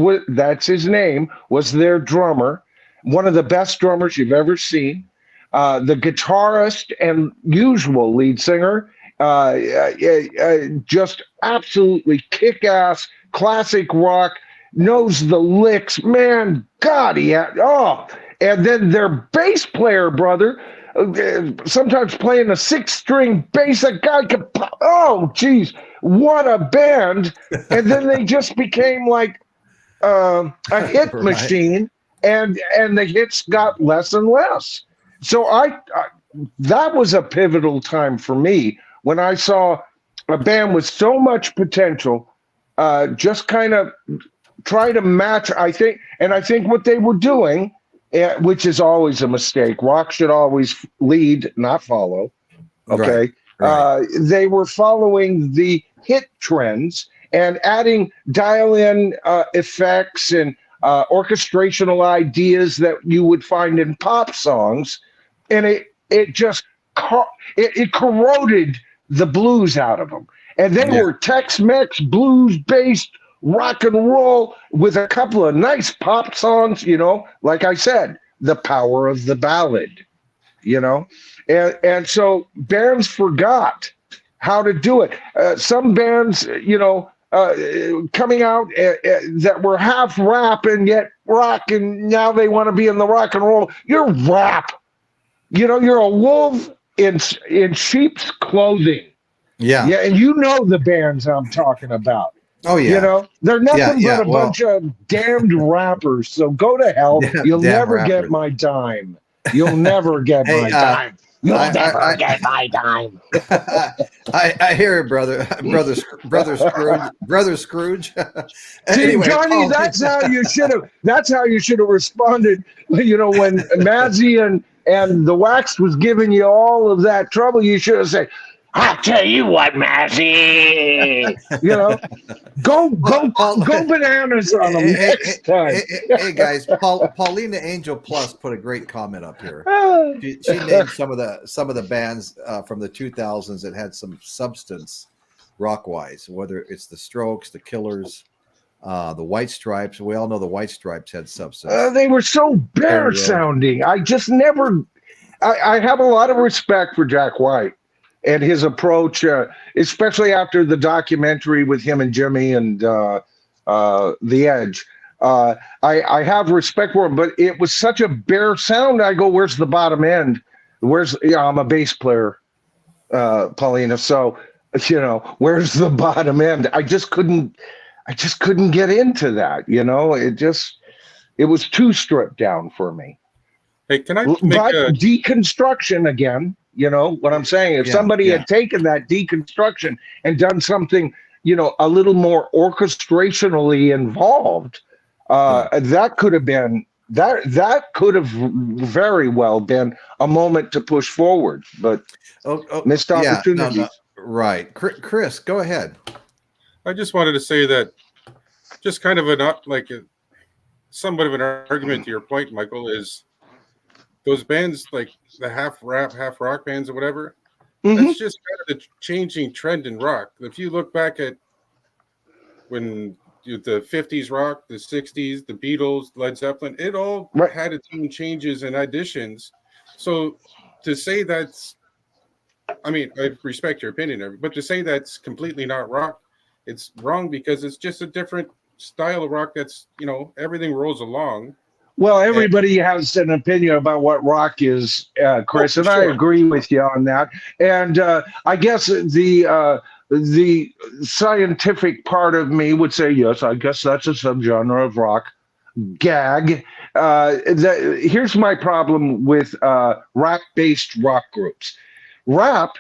his name, was their drummer, one of the best drummers you've ever seen. The guitarist and usual lead singer, just absolutely kick-ass classic rock, knows the licks, man. God, and then their bass player, brother, sometimes playing a six-string bass, a guy could, oh, geez, what a band. And then they just became like a hit machine, and the hits got less and less. So that was a pivotal time for me when I saw a band with so much potential just kind of try to match, I think what they were doing, which is always a mistake. Rock should always lead, not follow. Okay. Right. They were following the hit trends and adding dial-in effects and orchestrational ideas that you would find in pop songs. And it just corroded the blues out of them. And they were Tex-Mex blues-based rock and roll with a couple of nice pop songs, like I said, the power of the ballad, And so bands forgot how to do it. Some bands, coming out that were half rap and yet rock, and now they want to be in the rock and roll. You're rap. You're a wolf in sheep's clothing. Yeah, and the bands I'm talking about. Oh yeah, they're nothing but a bunch of damned rappers. So go to hell. You'll never get my dime. You'll never get my dime. You'll never get my dime. I hear it, brother Scrooge. See, Johnny, that's how you should have. That's how you should have responded. When Mazzy and the Wax was giving you all of that trouble, you should have said, "I'll tell you what, Mazzy." Go bananas on them next time. Hey guys, Paulina Angel Plus put a great comment up here. She named some of the bands from the 2000s that had some substance rock-wise, whether it's the Strokes, the Killers, the White Stripes. We all know the White Stripes had substance. They were so bare sounding. I just never. I have a lot of respect for Jack White and his approach, especially after the documentary with him and Jimmy and The Edge. I have respect for him, but it was such a bare sound. I go, where's the bottom end? I'm a bass player, Paulina. So, where's the bottom end? I just couldn't get into that. It was too stripped down for me. Hey, can I make deconstruction again? What I'm saying? If somebody had taken that deconstruction and done something, a little more orchestrationally involved, that could have been that could have very well been a moment to push forward, but missed opportunities. No. Right, Chris, go ahead. I just wanted to say that, just kind of somewhat of an argument to your point, Michael, is those bands like the half rap, half rock bands or whatever. Mm-hmm. That's just kind of the changing trend in rock. If you look back at when the 50s rock, the 60s, the Beatles, Led Zeppelin, it all had its own changes and additions. So to say that's, I respect your opinion, but to say that's completely not rock, it's wrong, because it's just a different style of rock that's, everything rolls along. Well, everybody has an opinion about what rock is, Chris, and I sure. agree with you on that. And I guess the scientific part of me would say, yes, I guess that's a subgenre of rock. Gag. Here's my problem with rap-based rock groups. Rap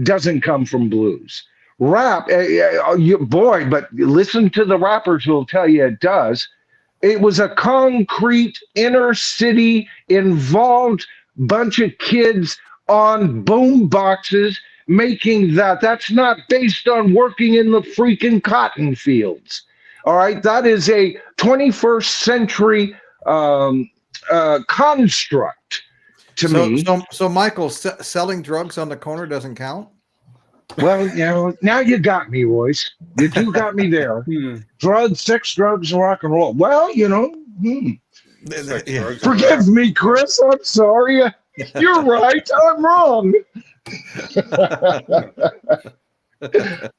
doesn't come from blues. Rap, but listen to the rappers who will tell you it does. It was a concrete inner city involved bunch of kids on boom boxes making that. That's not based on working in the freaking cotton fields. All right. That is a 21st century construct to me. So Michael, selling drugs on the corner doesn't count? Well, now you got me, Royce. You got me there. Drugs, sex, drugs, rock and roll. Well, forgive me, Chris. I'm sorry. You're right. I'm wrong.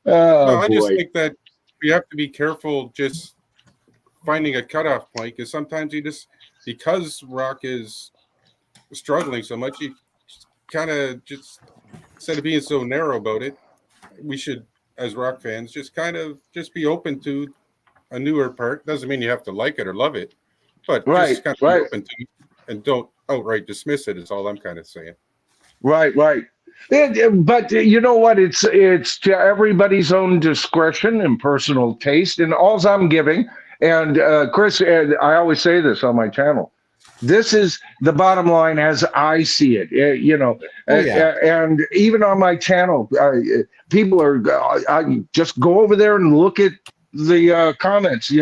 I just think that you have to be careful just finding a cutoff point, because sometimes because rock is struggling so much, you kind of just, instead of being so narrow about it, we should, as rock fans, just be open to a newer part. Doesn't mean you have to like it or love it, but just kind of be open to it and don't outright dismiss it, is all I'm kind of saying. Right. But you know what? It's to everybody's own discretion and personal taste. And all I'm giving, and Chris, I always say this on my channel, this is the bottom line as I see it. And even on my channel, people are. I just go over there and look at the comments.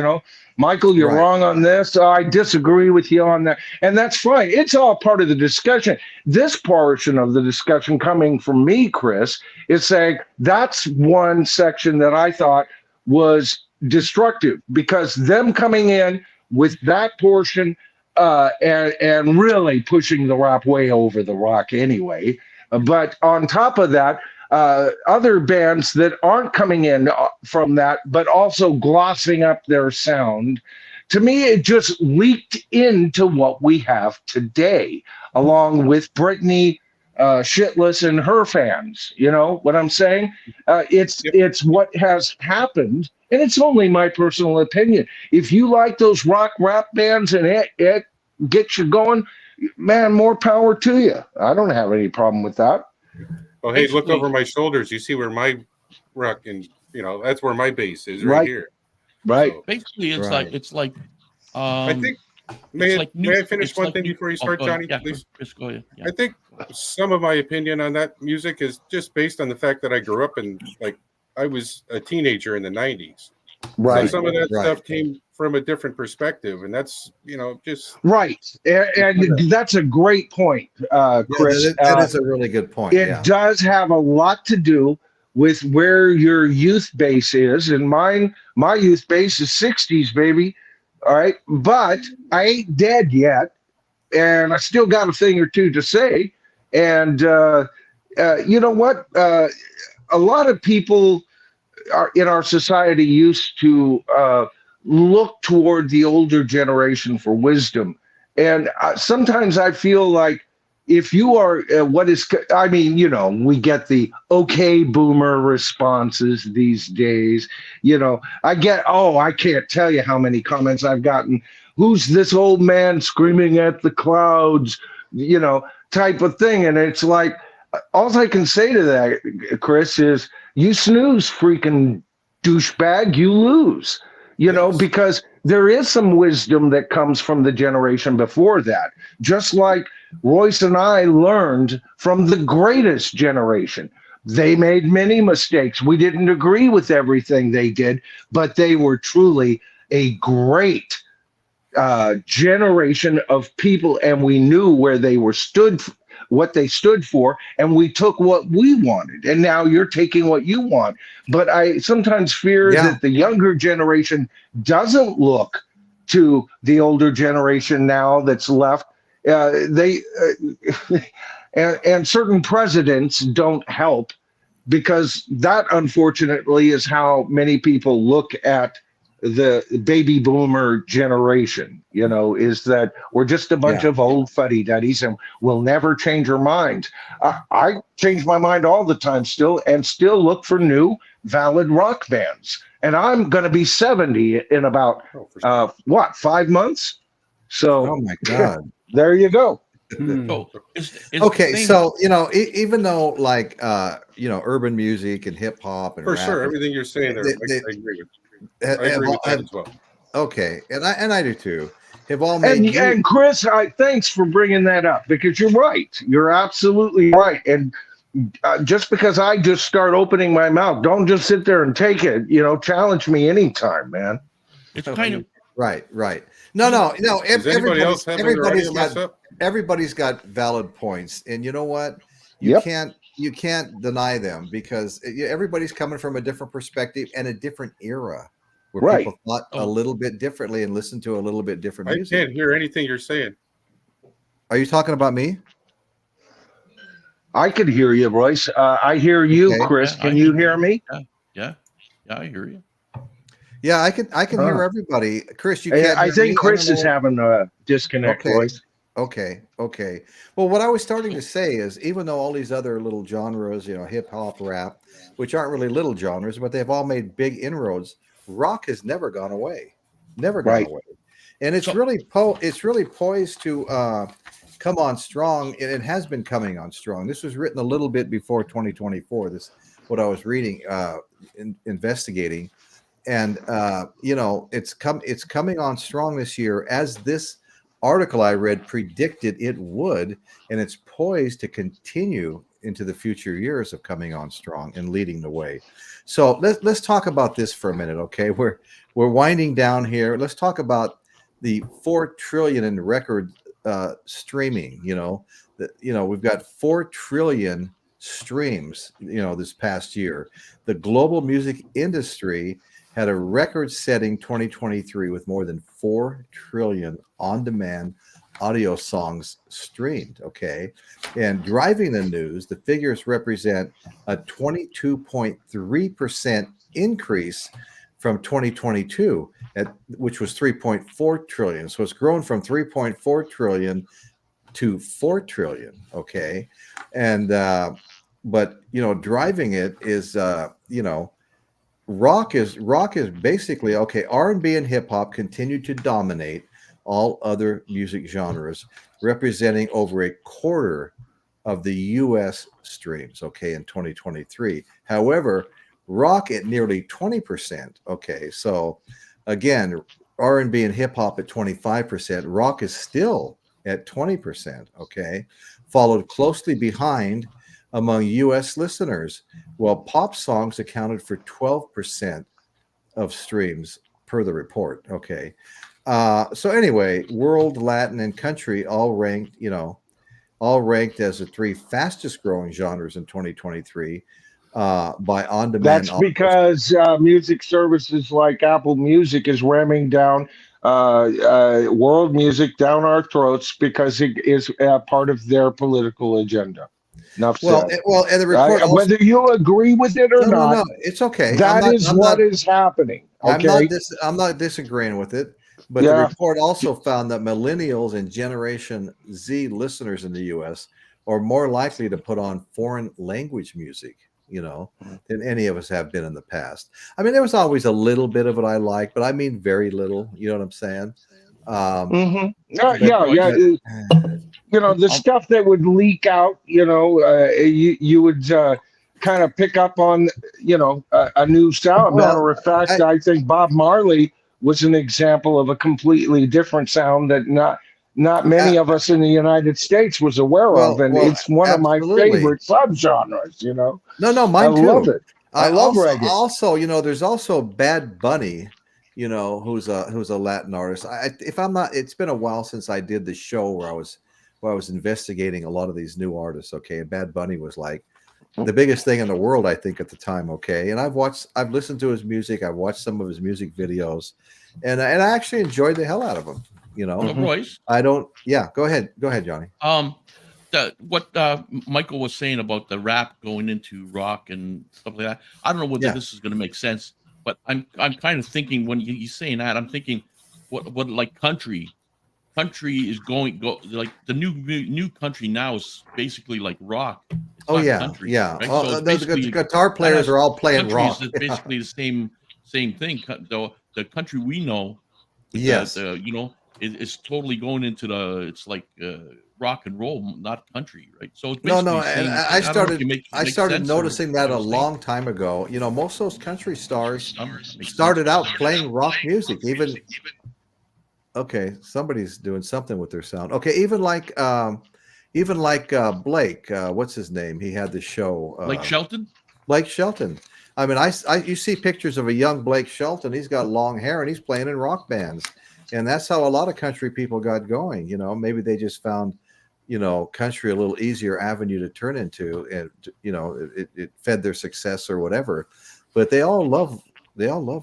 Michael, you're wrong on this. I disagree with you on that, and that's fine. It's all part of the discussion. This portion of the discussion coming from me, Chris, is saying that's one section that I thought was destructive, because them coming in with that portion. And really pushing the rap way over the rock anyway. But on top of that, other bands that aren't coming in from that, but also glossing up their sound, to me, it just leaked into what we have today, along with Britney Shitless and her fans. You know what I'm saying? It's what has happened. And it's only my personal opinion. If you like those rock rap bands and it gets you going, man, more power to you. I don't have any problem with that. Oh, hey, look over my shoulders. You see where my rock and that's where my base is right here. Right. So, basically, it's like. I think. May I finish one thing before you start, Johnny? Yeah, please. Chris, go ahead. Yeah. I think some of my opinion on that music is just based on the fact that I grew up in I was a teenager in the 90s. Right. So some of that stuff came from a different perspective, and that's just right. And that's a great point, Chris. Yeah, that is a really good point. It does have a lot to do with where your youth base is, and my youth base is 60s, baby. All right, but I ain't dead yet, and I still got a thing or two to say. And you know what? A lot of people in our society used to look toward the older generation for wisdom. And sometimes I feel like if you are we get the okay boomer responses these days. I can't tell you how many comments I've gotten. Who's this old man screaming at the clouds, type of thing. And it's like, all I can say to that, Chris, is you snooze, freaking douchebag, you lose, because there is some wisdom that comes from the generation before that. Just like Royce and I learned from the greatest generation. They made many mistakes. We didn't agree with everything they did, but they were truly a great generation of people, and we knew where they were what they stood for, and we took what we wanted. And now you're taking what you want. But I sometimes fear that the younger generation doesn't look to the older generation now that's left. And certain presidents don't help, because that unfortunately is how many people look at the baby boomer generation, is that we're just a bunch of old fuddy-duddies and we'll never change our minds. I change my mind all the time still, and still look for new valid rock bands. And I'm going to be 70 in about, 5 months? So, oh my God. there you go. So, Okay, so even though like urban music and hip hop and For rap, sure, everything you're saying there, I agree with. I agree with that as well. Okay, and I do too. Have all made And Chris, thanks for bringing that up, because you're right. You're absolutely right. And just because I just start opening my mouth, don't just sit there and take it. Challenge me anytime, man. It's kind of right. No. Does anybody else have their audio messed up? Everybody's got valid points, and you know what? You can't deny them, because everybody's coming from a different perspective and a different era where people thought a little bit differently and listened to a little bit different music. I can't hear anything you're saying. Are you talking about me? I could hear you, Royce. I hear you, okay. Chris. Can you hear me? Yeah, I hear you. Yeah, I can hear everybody. Chris, you can't. I think Chris is having a disconnect, Royce. Okay. Well, what I was starting to say is, even though all these other little genres, hip hop, rap, which aren't really little genres, but they've all made big inroads, rock has never gone away. Never gone away. And it's really poised to come on strong, and it has been coming on strong. This was written a little bit before 2024. This what I was reading, investigating, and it's coming on strong this year, as this article I read predicted it would, and it's poised to continue into the future years of coming on strong and leading the way. So let's talk about this for a minute, okay? We're winding down here. Let's talk about the 4 trillion in record streaming. We've got 4 trillion streams, this past year. The global music industry had a record-setting 2023 with more than 4 trillion on-demand audio songs streamed, okay? And driving the news, the figures represent a 22.3% increase from 2022, which was 3.4 trillion. So it's grown from 3.4 trillion to 4 trillion, okay? And but driving it is rock is basically okay. R&B and hip hop continue to dominate all other music genres, representing over a quarter of the U.S. streams, okay, in 2023. However, rock at nearly 20%, okay. So again, R&B and hip hop at 25%. Rock is still at 20%, okay, followed closely behind among U.S. listeners, while pop songs accounted for 12% of streams per the report. Okay. So anyway, world, Latin, and country all ranked as the 3 fastest growing genres in 2023 by on-demand. That's because music services like Apple Music is ramming down world music down our throats because it is part of their political agenda. Enough well, said. And the report also, whether you agree with it or not, no, it's okay. That is what is happening. Okay, I'm not disagreeing with it, but the report also found that millennials and Generation Z listeners in the U.S. are more likely to put on foreign language music, than any of us have been in the past. I mean, there was always a little bit of it I liked, but I mean very little. You know what I'm saying? The stuff that would leak out, you would kind of pick up on, a new sound. Matter of fact, I think Bob Marley was an example of a completely different sound that not many of us in the United States was aware of, and it's one of my favorite subgenres. No, mine too. I love it. I love reggae. Also, there's also Bad Bunny, who's a Latin artist. It's been a while since I did the show where I was investigating a lot of these new artists. Okay, and Bad Bunny was like the biggest thing in the world, I think, at the time. Okay, and I've listened to his music. I've watched some of his music videos, and I actually enjoyed the hell out of him. Royce, I don't. Yeah, go ahead, Johnny. What Michael was saying about the rap going into rock and stuff like that. I don't know whether this is going to make sense But I'm kind of thinking when you're saying that, I'm thinking what like country is like the new country now is basically like rock. It's Oh not yeah, country, yeah. right? Oh, So it's the basically guitar that players has are all playing country rock. is basically the same thing. Though the country we know with Yes. the is totally going into it's like rock and roll, not country, right? So it's No, basically no, the and same I thing. I don't know if started it I makes started sense or noticing what that a I'm saying. long time ago. You know, most of those country stars That makes sense. started out playing rock music. Even okay, somebody's doing something with their sound. Okay, even like Blake, what's his name? He had the show Like Shelton. Blake Shelton. I mean, you see pictures of a young Blake Shelton. He's got long hair and he's playing in rock bands, and that's how a lot of country people got going. You know, maybe they just found, country a little easier avenue to turn into, and it fed their success or whatever. But they all love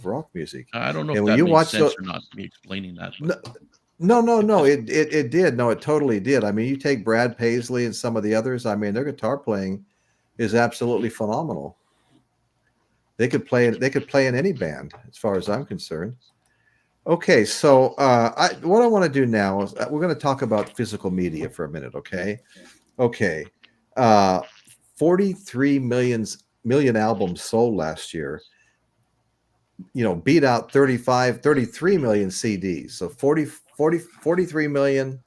rock music. I don't know And if when that you makes watch sense or not. Me explaining that. But no, it did. No, it totally did. I mean, you take Brad Paisley and some of the others. I mean, their guitar playing is absolutely phenomenal. They could play in any band, as far as I'm concerned. Okay, so what I want to do now is we're going to talk about physical media for a minute. Okay. 43 million albums sold last year. Beat out 33 million CDs. So 43 million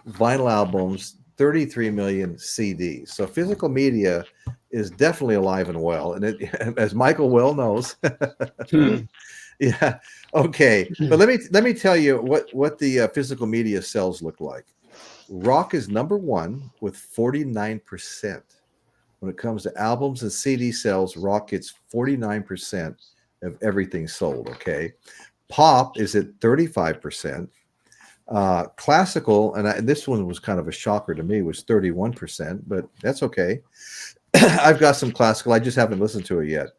vinyl albums, 33 million CDs. So physical media is definitely alive and well. And as Michael well knows, yeah. Okay. But let me tell you what the physical media sales look like. Rock is number one with 49%. When it comes to albums and CD sales, rock gets 49% of everything sold. Okay. Pop is at 35%. Classical, and this one was kind of a shocker to me, was 31%, but that's okay. I've got some classical. I just haven't listened to it yet.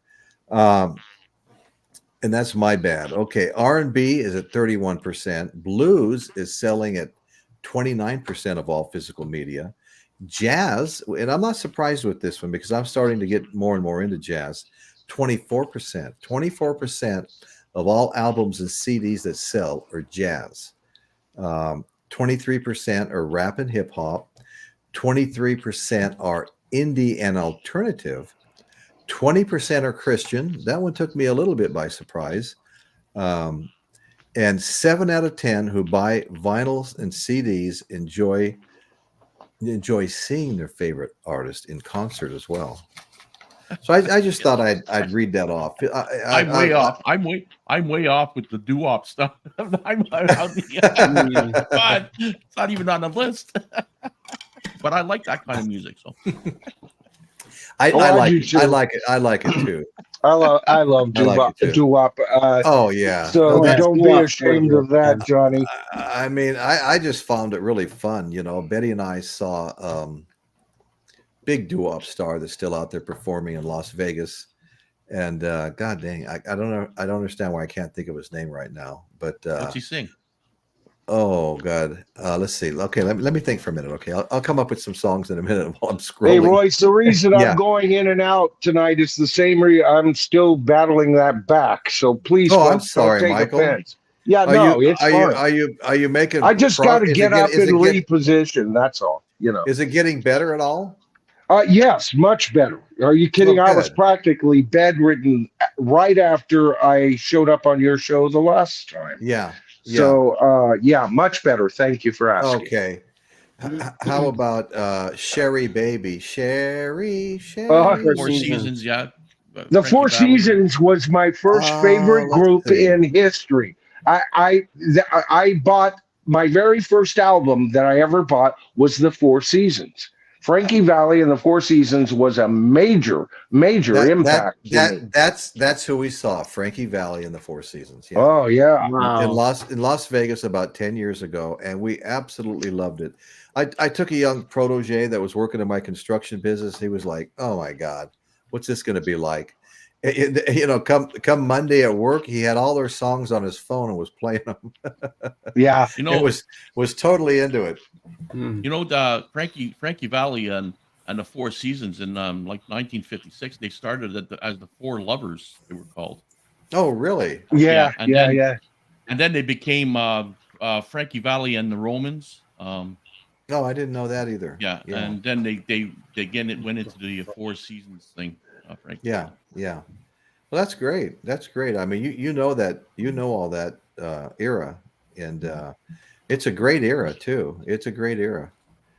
And that's my bad. Okay. R&B is at 31%. Blues is selling at 29% of all physical media. Jazz, and I'm not surprised with this one because I'm starting to get more and more into jazz. 24%. 24% of all albums and CDs that sell are jazz. 23% are rap and hip hop. 23% are indie and alternative. 20% are Christian. That one took me a little bit by surprise. And 7 out of 10 who buy vinyls and CDs enjoy seeing their favorite artist in concert as well. So I just thought I'd read that off. I'm way off. I'm way off with the doo-wop stuff. It's not even on the list. But I like that kind of music. So I like it. I like it too. I love doo-wop. Oh yeah. So that's don't be doo-wop ashamed for of that, Johnny. I mean, I just found it really fun. Betty and I saw big doo-wop star that's still out there performing in Las Vegas, and God dang, I don't know. I don't understand why I can't think of his name right now. But what's he sing? Oh God, let's see. Okay, let me think for a minute. Okay, I'll come up with some songs in a minute while I'm scrolling. Hey Royce, the reason Yeah. I'm going in and out tonight is the same reason I'm still battling that back. So please, Oh, I'm folks, sorry, don't take Michael. offense. Yeah, it's fine. Are you making? I just got to get up and is it reposition. That's all. Is it getting better at all? Yes, much better. Are you kidding? Oh, I was good. practically bedridden right after I showed up on your show the last time. Yeah. So, much better. Thank you for asking. Okay. How about Sherry Baby? Sherry. Four Seasons, yeah. The Frankie Four Valli. Seasons was my first favorite let's group see. in history. I bought my very first album that I ever bought was the Four Seasons. Frankie Valli and the Four Seasons was a major impact. That's who we saw, Frankie Valli and the Four Seasons. Yeah. Oh yeah. Wow. In Las Vegas about 10 years ago, and we absolutely loved it. I took a young protege that was working in my construction business. He was like, "Oh my God, what's this going to be like?" Come Monday at work, he had all their songs on his phone and was playing them. Yeah. It was totally into it. The Frankie Valli and the Four Seasons in like 1956. They started as the Four Lovers. They were called. Oh, really? Yeah, and yeah, then, yeah. And then they became Frankie Valli and the Romans. Oh, I didn't know that either. Yeah, and then they again it went into the Four Seasons thing. Frankie. Yeah, yeah. Well, that's great. That's great. I mean, you know all that era, and it's a great era too. It's a great era.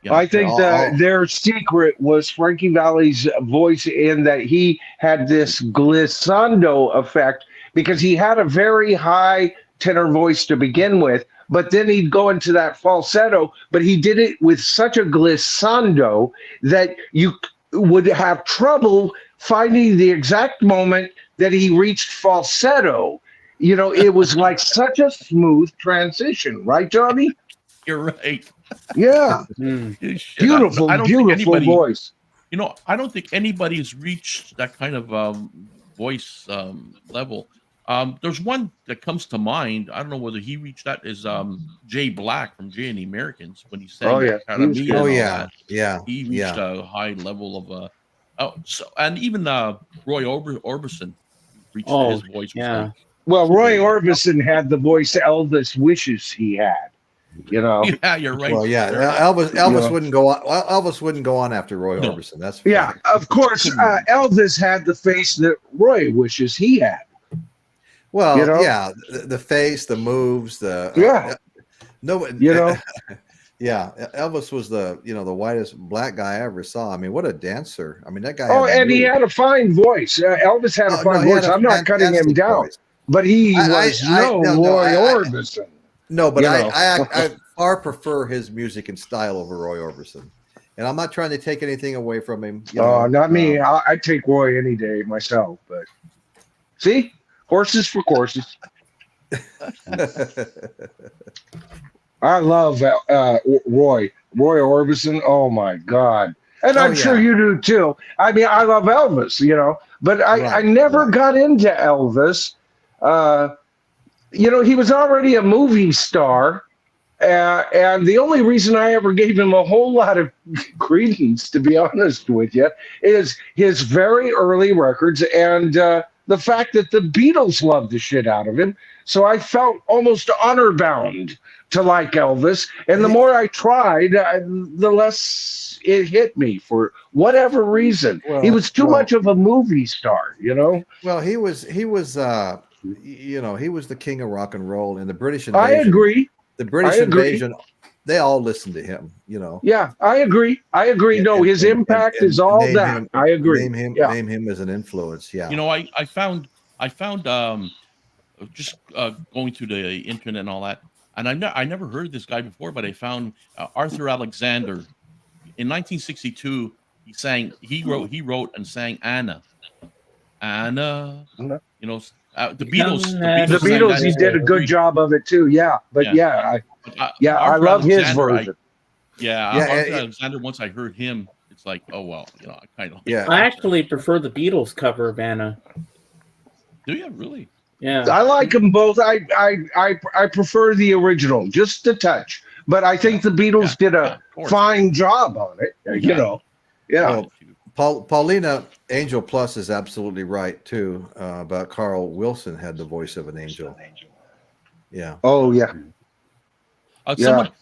Yeah. I think their secret was Frankie Valli's voice in that he had this glissando effect because he had a very high tenor voice to begin with, but then he'd go into that falsetto, but he did it with such a glissando that you would have trouble finding the exact moment that he reached falsetto. You know, it was like such a smooth transition, right, Johnny? You're right. Yeah. Shit, Beautiful, I don't beautiful think anybody, voice. You know, I don't think anybody's reached that kind of voice level. There's one that comes to mind. I don't know whether he reached that. Is Jay Black from Jay and the Americans when he sang? Oh, yeah. Cara He was Mia good. and all yeah, that. yeah. He reached a high level of and even Roy Orbison reached his voice. Yeah. Well, Roy Orbison had the voice Elvis wishes he had. You know. Yeah, you're right. Well, yeah. Elvis Yeah. wouldn't go on. Well, Elvis wouldn't go on after Roy Orbison. That's for Yeah, sure. of course. Elvis had the face that Roy wishes he had. Well, You know? yeah. The face, the moves, the Yeah. no, You know. yeah. Elvis was the whitest black guy I ever saw. I mean, what a dancer! I mean, that guy. Oh, had and he moves. had a fine voice. Elvis had a fine he had voice. a I'm not cutting him fantastic down, voice. but he I- was I- no no, Roy I- Orbison. No, but You I, know. I far prefer his music and style over Roy Orbison. And I'm not trying to take anything away from him. Not me. I take Roy any day myself. But see, horses for courses. I love Roy Orbison. Oh my God. And I'm sure you do too. I mean, I love Elvis, but I never got into Elvis. He was already a movie star. And the only reason I ever gave him a whole lot of credence, to be honest with you, is his very early records and the fact that the Beatles loved the shit out of him. So I felt almost honor bound to like Elvis. And the more I tried, the less it hit me for whatever reason. He was too much of a movie star, Well, he was he was the king of rock and roll, and the British invasion. I agree. The British invasion, they all listened to him, Yeah, I agree. No, his impact is all that. I agree. Name him as an influence. Yeah. I found just going through the internet and all that, and I never heard this guy before, but I found Arthur Alexander in 1962. He wrote and sang Anna. The Beatles. The Beatles, he did a good job of it too. Yeah, but I love his version. Arthur Alexander. Once I heard him, it's like, oh well, I kind of. Yeah. I actually prefer the Beatles cover of Anna. Do you really? Yeah. I like them both. I prefer the original, just a touch. But I think the Beatles did a fine job on it. Yeah. Well, Paulina Angel Plus is absolutely right too about Carl Wilson had the voice of an angel. Yeah. Oh yeah.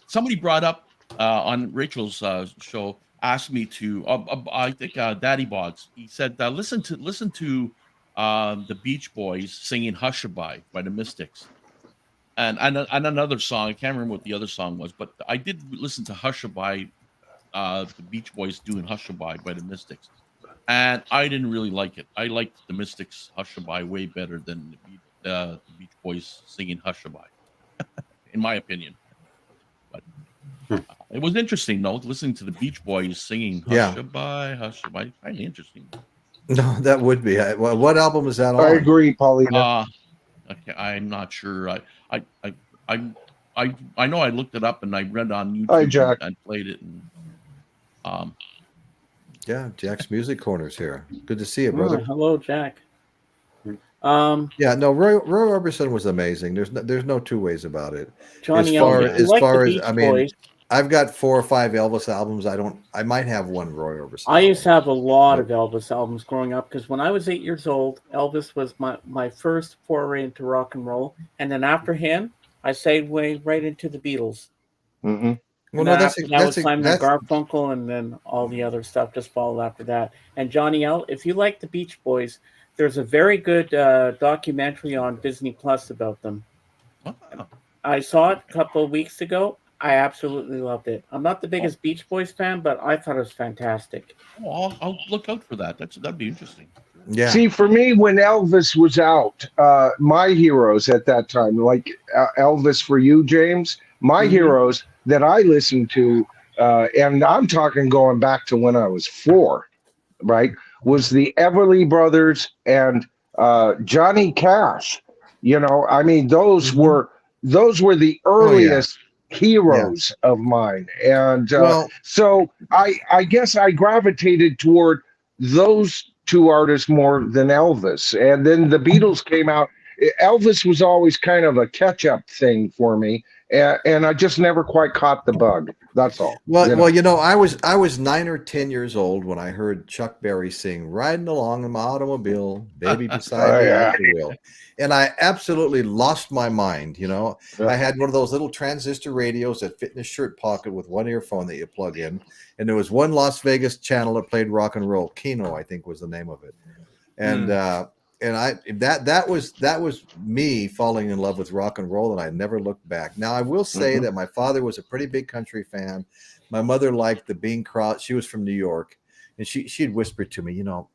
Somebody brought up on Rachel's show, asked me to. I think Daddy Bods. He said, listen to the Beach Boys singing "Hushabye" by the Mystics, and another song. I can't remember what the other song was, but I did listen to "Hushabye." The Beach Boys doing "Hushabye" by the Mystics, and I didn't really like it. I liked the Mystics' "Hushabye" way better than the Beach Boys singing "Hushabye," in my opinion. But it was interesting, though, listening to the Beach Boys singing "Hushabye," "Hushabye." Kind of interesting. No, that would be. What album is that on? I agree, Paulina. Okay, I'm not sure. I know I looked it up and I read on YouTube. Hi, Jack. And played it. And, Yeah, Jack's Music Corner's here. Good to see you, brother. Hello, Jack. Yeah, no, Roy Orbison was amazing. There's no two ways about it. Johnny, as far as I mean, Boys. I've got 4 or 5 Elvis albums. I might have one Roy Orbison. I used to have a lot of Elvis albums growing up because when I was 8 years old, Elvis was my first foray into rock and roll. And then after him, I segued right into the Beatles. Mm-hmm. Well, And no, that was Simon and Garfunkel, and then all the other stuff just followed after that. And Johnny L, if you like the Beach Boys, there's a very good documentary on Disney Plus about them. Oh. I saw it a couple of weeks ago. I absolutely loved it. I'm not the biggest Beach Boys fan, but I thought it was fantastic. Oh, I'll look out for that. That'd be interesting. Yeah. See, for me, when Elvis was out, my heroes at that time, like Elvis for you, James, my heroes that I listened to, and I'm talking going back to when I was 4, right, was the Everly Brothers and Johnny Cash. You know, I mean, those were the earliest heroes of mine. And so I guess I gravitated toward those 2 artists more than Elvis. And then the Beatles came out. Elvis was always kind of a catch-up thing for me, and I just never quite caught the bug. That's all. Well, you know, I was 9 or 10 years old when I heard Chuck Berry sing "Riding Along in My Automobile, Baby Beside Me at the Wheel," and I absolutely lost my mind. You know, I had one of those little transistor radios that fit in a shirt pocket with one earphone that you plug in, and there was one Las Vegas channel that played rock and roll. Kino, I think, was the name of it, and that was me falling in love with rock and roll, and I never looked back. Now I will say that my father was a pretty big country fan. My mother liked the Bing Crosby. She was from New York, and she'd whisper to me, you know,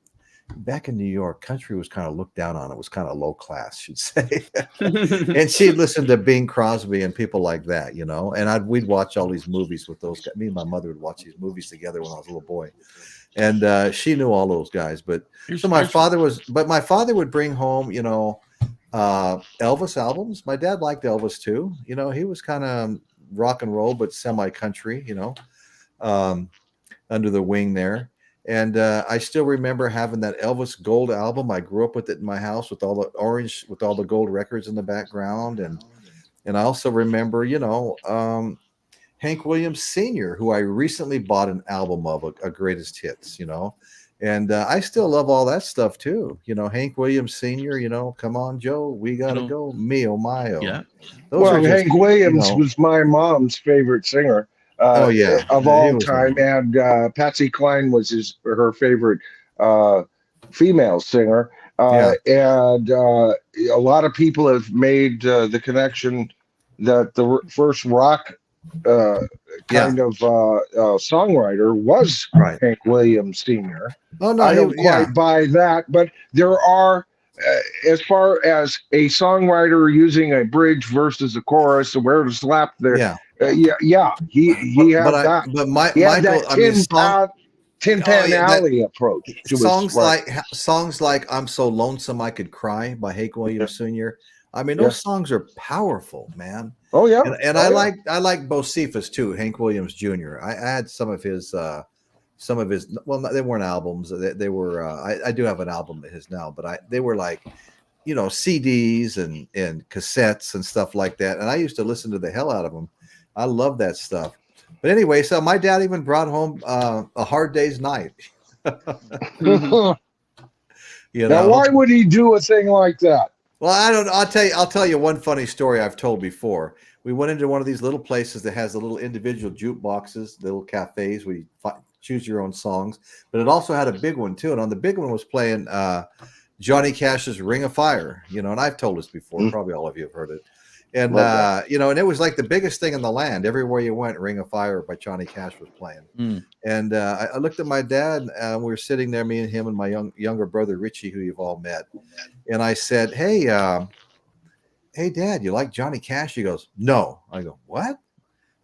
back in New York, country was kind of looked down on. It was kind of low class, she'd say. And she'd listen to Bing Crosby and people like that, you know. And we'd watch all these movies with those guys. Me and my mother would watch these movies together when I was a little boy. And she knew all those guys, but my father would bring home, you know, Elvis albums. My dad liked Elvis too. You know, he was kind of rock and roll, but semi-country, you know, under the wing there. And I still remember having that Elvis Gold album. I grew up with it in my house with all the gold records in the background. And I also remember, you know, Hank Williams Sr., who I recently bought an album of, a greatest hits, you know, and I still love all that stuff too. You know, Hank Williams Sr., you know, Come On, Joe, We Gotta Go, Me Oh My Oh. Yeah. Hank Williams was my mom's favorite singer of all time. And Patsy Cline was her favorite female singer. And a lot of people have made the connection that the first rock kind of songwriter was Hank Williams Sr. Oh no, I don't quite buy that, but there are, as far as a songwriter using a bridge versus a chorus, where to slap there. He had that. But Michael, Tin Pan Alley approach to songs like "I'm So Lonesome I Could Cry" by Hank Williams Sr. I mean, those songs are powerful, man. Oh yeah, and I like Bocephus too, Hank Williams Jr. I had some of his. Well, they weren't albums. They were. I do have an album of his now, but they were like, you know, CDs and cassettes and stuff like that. And I used to listen to the hell out of them. I love that stuff. But anyway, so my dad even brought home A Hard Day's Night. You know? Now, why would he do a thing like that? Well, I don't know. I'll tell you one funny story I've told before. We went into one of these little places that has the little individual jukeboxes, little cafes where you choose your own songs. But it also had a big one too, and on the big one was playing Johnny Cash's "Ring of Fire." You know, and I've told this before. Probably all of you have heard it. And you know, and it was like the biggest thing in the land. Everywhere you went, "Ring of Fire" by Johnny Cash was playing. And I looked at my dad. We were sitting there, me and him, and my younger brother Richie, who you've all met. And I said, "Hey, Dad, you like Johnny Cash?" He goes, "No." I go, "What?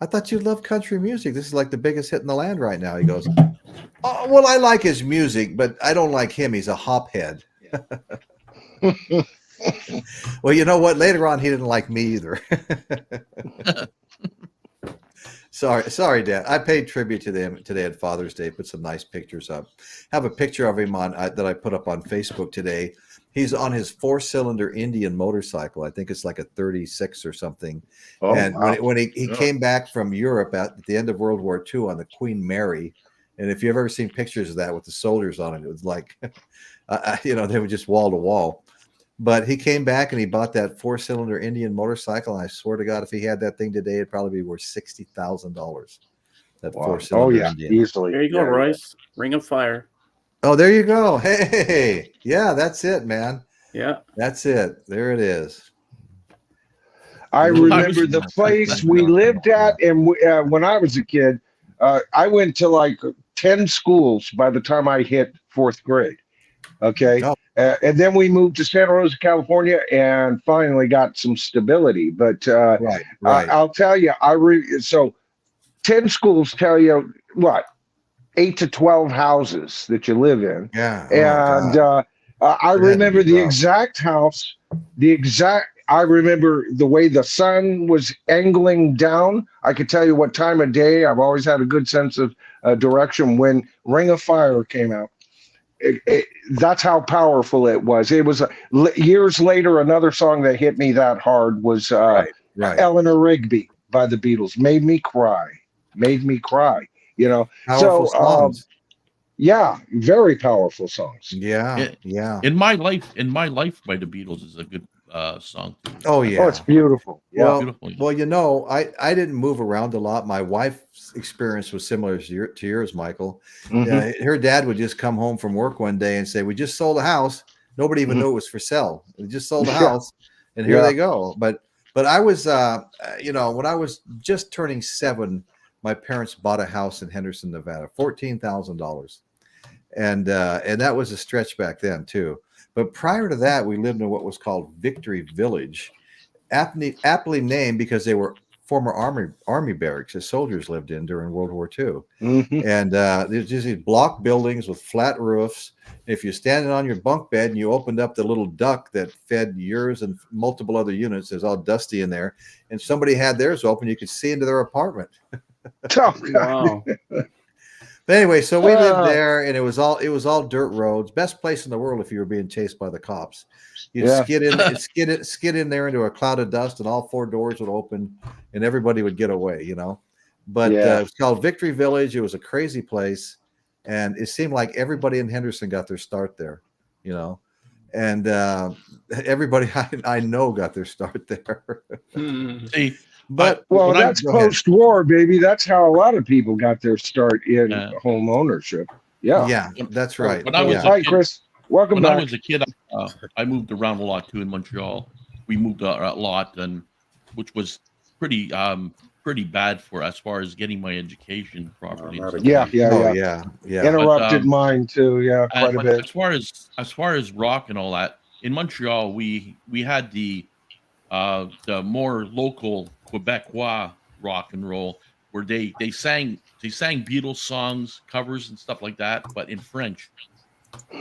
I thought you loved country music. This is like the biggest hit in the land right now." He goes, "Oh, well, I like his music, but I don't like him. He's a hophead." Well, you know what? Later on, he didn't like me either. Sorry, Dad. I paid tribute to them today at Father's Day. Put some nice pictures up. Have a picture of him on that I put up on Facebook today. He's on his 4-cylinder Indian motorcycle. I think it's like a 36 or something. Oh, And wow. when he came back from Europe at the end of World War II on the Queen Mary, and if you've ever seen pictures of that with the soldiers on it, it was like, they were just wall to wall. But he came back and he bought that 4-cylinder Indian motorcycle. And I swear to God, if he had that thing today, it'd probably be worth $60,000. That Wow. 4-cylinder Oh, yeah, Indian. easily. There you go, Yeah, Royce. Ring of Fire. Oh, there you go. Hey, yeah, that's it, man. Yeah. That's it. There it is. I Little remember bit. the place we lived at, and when I was a kid, I went to like 10 schools by the time I hit 4th grade. Okay. Oh. And then we moved to Santa Rosa, California, and finally got some stability. But Right. I'll tell you, so 10 schools tell you what, 8 to 12 houses that you live in. Yeah. And I remember the exact house, I remember the way the sun was angling down. I could tell you what time of day. I've always had a good sense of direction. When Ring of Fire came out, that's how powerful it was. It was years later, another song that hit me that hard was right. Eleanor Rigby by the Beatles. Made me cry. Powerful songs. Yeah, very powerful songs. Yeah. In My Life by the Beatles is a good song. Oh yeah. Oh, it's beautiful. Yeah. Beautiful. Well, I didn't move around a lot. My wife's experience was similar to yours, Michael. Mhm. Her dad would just come home from work one day and say, "We just sold a house." Nobody even knew it was for sale. We just sold a house, and here they go. But I was, when I was just turning 7, my parents bought a house in Henderson, Nevada, $14,000, and that was a stretch back then too. But prior to that, we lived in what was called Victory Village, aptly named because they were former army barracks that soldiers lived in during World War II. Mhm. And there's just these block buildings with flat roofs. If you're standing on your bunk bed and you opened up the little duct that fed yours and multiple other units, there's all dusty in there, and somebody had theirs open, you could see into their apartment. Oh, God. Wow. But anyway, so we lived there, and it was all dirt roads. Best place in the world if you were being chased by the cops. You'd skid in there into a cloud of dust, and all 4 doors would open, and everybody would get away. But it was called Victory Village. It was a crazy place, and it seemed like everybody in Henderson got their start there. And everybody I know got their start there. See, But Well, When I- that's go ahead. post-war, baby. That's how a lot of people got their start in home ownership. Yeah. Yeah, that's right. When I was Yeah. a Hi, kid- Chris. Welcome when I back. was a kid, I moved around a lot too in Montreal. We moved a lot, and which was pretty bad for as far as getting my education properly. not and a stuff. Yeah, Oh yeah. yeah. Interrupted But, mine too. Yeah, quite a But bit. as far as rock and all that, in Montreal, we had the more local Quebecois rock and roll, where they sang Beatles songs, covers and stuff like that, but in French.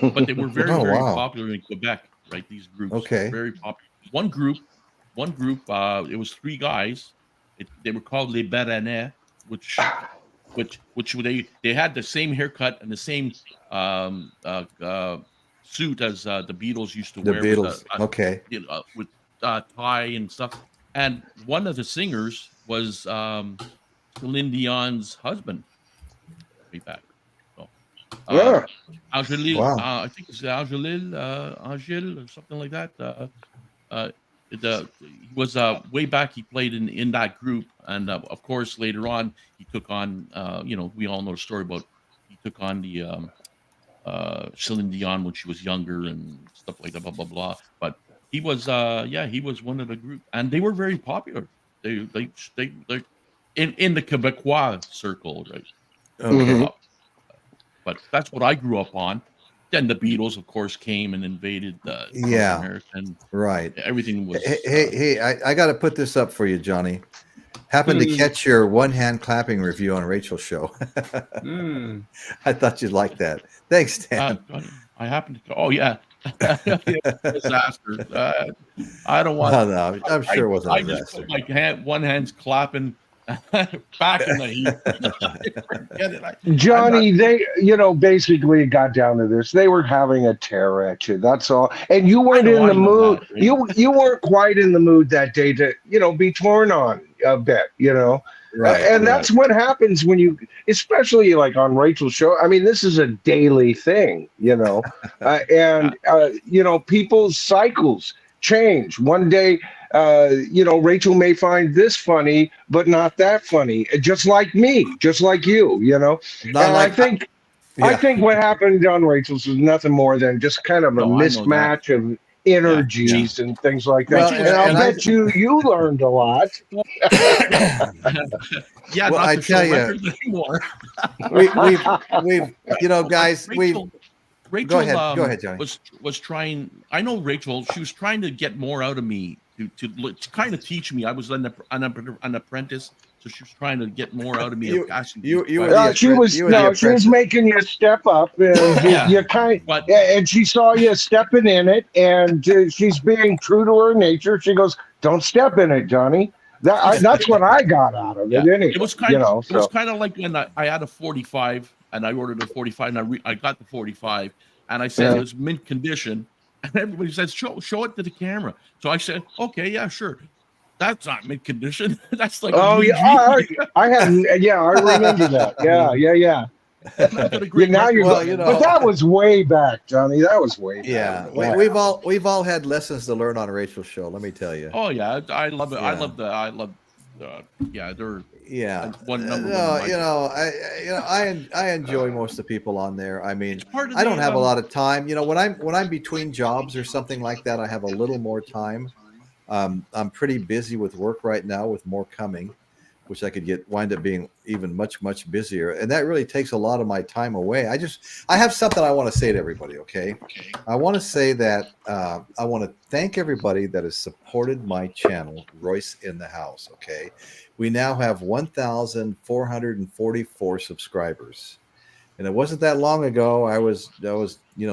But they were very Oh, very wow. popular in Quebec, right? These groups, Okay. very popular. One group, it was 3 guys. They were called Les Baranais, which they had the same haircut and the same suit as the Beatles used to The wear. Beatles. With, Okay. with tie and stuff. And one of the singers was Celine Dion's husband. Way back. So, Yeah. Angélil, Wow. I think it's Angélil or something like that. He was way back. He played in that group, and of course later on he took on. We all know the story about he took on the Celine Dion when she was younger and stuff like that. Blah blah blah. But he was he was one of the group, and they were very popular. They in the Quebecois circle, right? Okay. But that's what I grew up on. Then the Beatles, of course, came and invaded North Yeah. America, and Right. everything was. Hey, I got to put this up for you, Johnny. Happened to catch your one-hand clapping review on Rachel's show. I thought you'd like that. Thanks, Dan. I happened to. Oh yeah, disaster. I don't want. No, I'm sure it wasn't I a just disaster. put my one hand's clapping Back in the heat. Forget it. Johnny, they, basically it got down to this. They were having a tear at you. That's all. And you weren't in the mood. That, you weren't quite in the mood that day to, be torn on a bit, Right. And that's what happens when you, especially like on Rachel's show. I mean, this is a daily thing, people's cycles change. One day, Rachel may find this funny, but not that funny. Just like me, just like you, I think what happened on Rachel's was nothing more than just kind of a mismatch of energies and things like that. Well, and I'll bet you learned a lot. Yeah, well, not I to tell show you, records anymore. we've guys, Rachel, go ahead, Johnny. Was trying. I know Rachel. She was trying to get more out of me to kind of teach me. I was an apprentice, so she was trying to get more out of me. She was making you step up, and and she saw you stepping in it, and she's being true to her nature. She goes, "Don't step in it, Johnny." That's what I got out of it. Anyway, it was kind of it was kind of like when I had a 45 and I ordered a 45 and I got the 45 and I said it was mint condition and everybody says show it to the camera. So I said, okay, yeah, sure. That's not mint condition. That's like I remember that. Yeah. But that was way back, Johnny. That was way back. Yeah, we've all had lessons to learn on Rachel's show. Let me tell you. Oh yeah, I love it. They're one number. I enjoy most of the people on there. I mean, I don't have a lot of time. When I'm between jobs or something like that, I have a little more time. I'm pretty busy with work right now, with more coming, which I could wind up being even much, much busier. And that really takes a lot of my time away. I have something I want to say to everybody. Okay. I want to say that, I want to thank everybody that has supported my channel, Royce in the House. Okay. We now have 1,444 subscribers. And it wasn't that long ago. I was,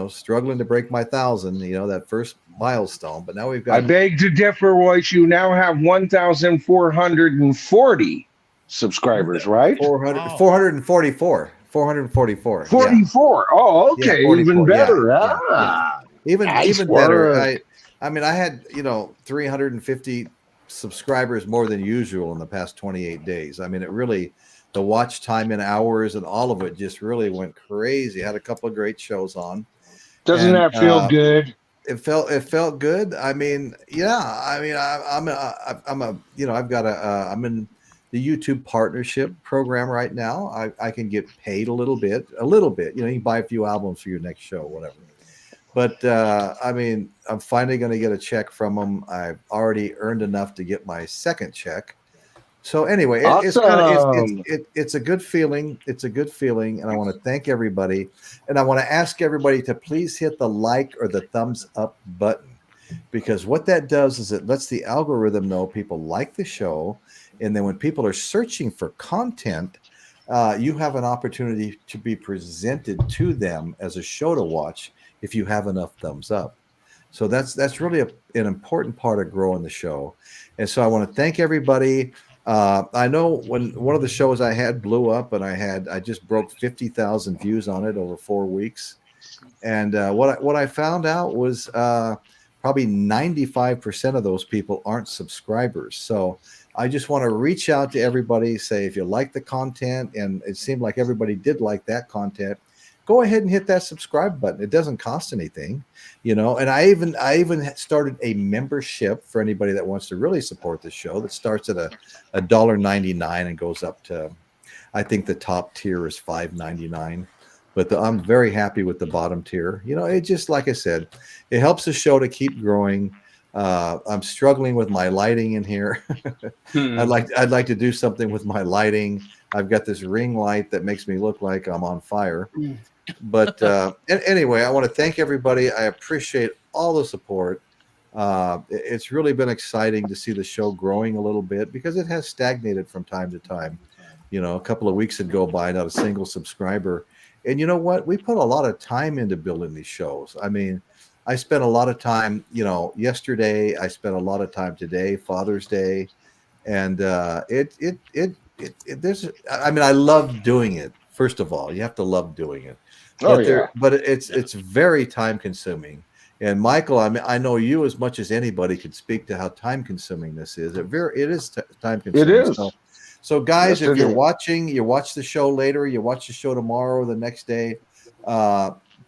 struggling to break my 1,000, that first milestone. But now we've got. I beg to differ, Royce. You now have 1,440 subscribers, right? 444. 444. 44. Yeah. Oh, okay. Yeah, 44, even better. Yeah. Even better. I mean, I had 350 subscribers more than usual in the past 28 days. I mean, it really. The watch time in hours and all of it just really went crazy. I had a couple of great shows on. Doesn't that feel good? It felt good. I mean, I'm in the YouTube partnership program right now. I can get paid a little bit. You can buy a few albums for your next show, whatever. But I'm finally going to get a check from them. I've already earned enough to get my second check. So anyway, awesome. It's a good feeling. It's a good feeling, and I want to thank everybody, and I want to ask everybody to please hit the like or the thumbs up button, because what that does is it lets the algorithm know people like the show, and then when people are searching for content, you have an opportunity to be presented to them as a show to watch if you have enough thumbs up. So that's really an important part of growing the show, and so I want to thank everybody. I know when one of the shows I had blew up, and I just broke 50,000 views on it over 4 weeks. And what I found out was probably 95% of those people aren't subscribers. So I just want to reach out to everybody, say, if you like the content, and it seemed like everybody did like that content, go ahead and hit that subscribe button. It doesn't cost anything, and I even started a membership for anybody that wants to really support the show, that starts at $1.99 and goes up to, I think the top tier is $5.99, but I'm very happy with the bottom tier. It just, like I said, it helps the show to keep growing. I'm struggling with my lighting in here. I'd like to do something with my lighting. I've got this ring light that makes me look like I'm on fire. But anyway, I want to thank everybody. I appreciate all the support. It's really been exciting to see the show growing a little bit, because it has stagnated from time to time. A couple of weeks would go by, not a single subscriber. And you know what? We put a lot of time into building these shows. I mean, I spent a lot of time, yesterday. I spent a lot of time today, Father's Day. And it I mean, I love doing it. First of all, you have to love doing it. Oh, But yeah. but it's very time consuming. And Michael, I mean, I know you as much as anybody could speak to how time consuming this is. It is time consuming. It is. So guys, Yes, if it you're is. watching, you watch the show later, you watch the show tomorrow, the next day,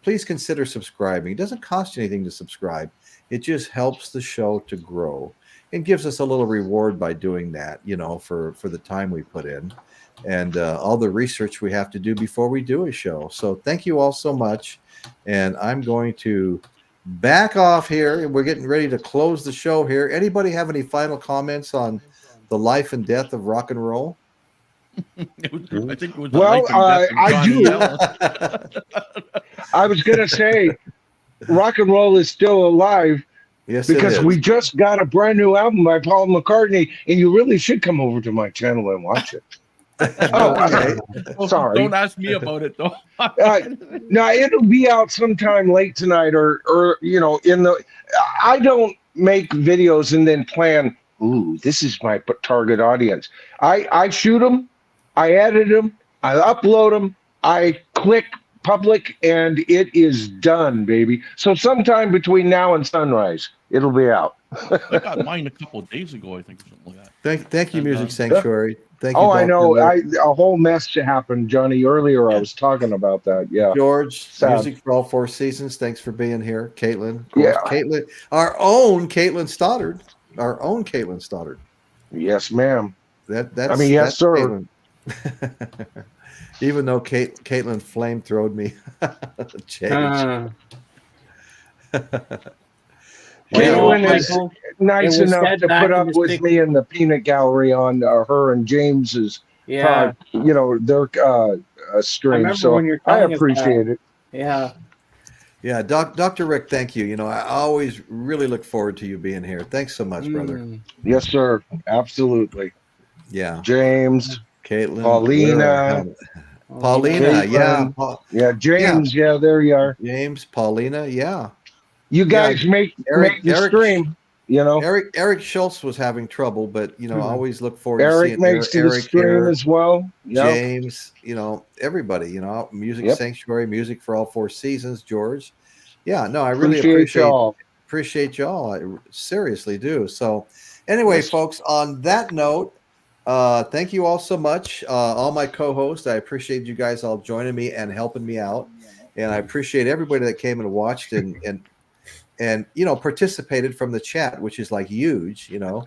please consider subscribing. It doesn't cost you anything to subscribe. It just helps the show to grow and gives us a little reward by doing that, you know, for the time we put in and all the research we have to do before we do a show. So thank you all so much. And I'm going to back off here. We're getting ready to close the show here. Anybody have any final comments on the life and death of rock and roll? I think it was the Well, life and death of I Johnny do. Yell. I was going to say, rock and roll is still alive Yes, because it is. we just got a brand new album by Paul McCartney, and you really should come over to my channel and watch it. Okay. Sorry. Don't ask me about it though. No, it'll be out sometime late tonight, or you know, I don't make videos and then plan. Ooh, this is my target audience. I shoot them, I edit them, I upload them, I click public, and it is done, baby. So sometime between now and sunrise, it'll be out. I got mine a couple of days ago, I think, or something like that. Thank you, Music Sanctuary. Thank you. Oh, I Dr. know. Rick. A whole mess happened, Johnny. Earlier, I was talking about that. Yeah. George, Sad. Music for All Four Seasons. Thanks for being here. Caitlin, of course. Yeah. Caitlin, our own Caitlin Stoddard. Our own Caitlin Stoddard. Yes, ma'am. That's I mean, yes, that's sir. Caitlin. Even though Caitlin flame throwed me. Change. Caitlin is Michael, nice it was enough said to back put in up the with six- me in the peanut gallery on her and James's, yeah. you know, their stream. remember So when you're I telling us appreciate it. Yeah. Yeah, Dr. Rick, thank you. You know, I always really look forward to you being here. Thanks so much, brother. Mm. Yes, sir. Absolutely. Yeah, James, Caitlin, Paulina. Paulina, Caitlin. yeah, Yeah, James. Yeah, there you are. James, Paulina, yeah. You guys make Eric- the Eric- stream. You know, Eric Schultz was having trouble, but you know, I always look forward to Eric seeing makes to the Eric stream here, as well. Yeah. James, you know, everybody, you know, Music Yep. Sanctuary, Music for All Four Seasons, George. Yeah, no, I really y'all. appreciate y'all. I seriously do. So anyway, Yes. folks, on that note, thank you all so much. All my co-hosts, I appreciate you guys all joining me and helping me out. And I appreciate everybody that came and watched and you know, participated from the chat, which is like huge, you know.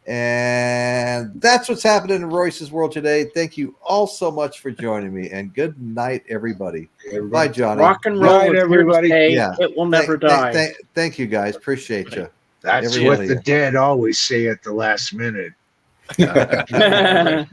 And that's what's happening in Royce's world today. Thank you all so much for joining me, and good night, everybody. Bye, Johnny. Rock and roll, Night, is everybody. here to stay. Yeah. It will never die. Thank you, guys. Appreciate you. That's Everybody. what the dead always say at the last minute. Right.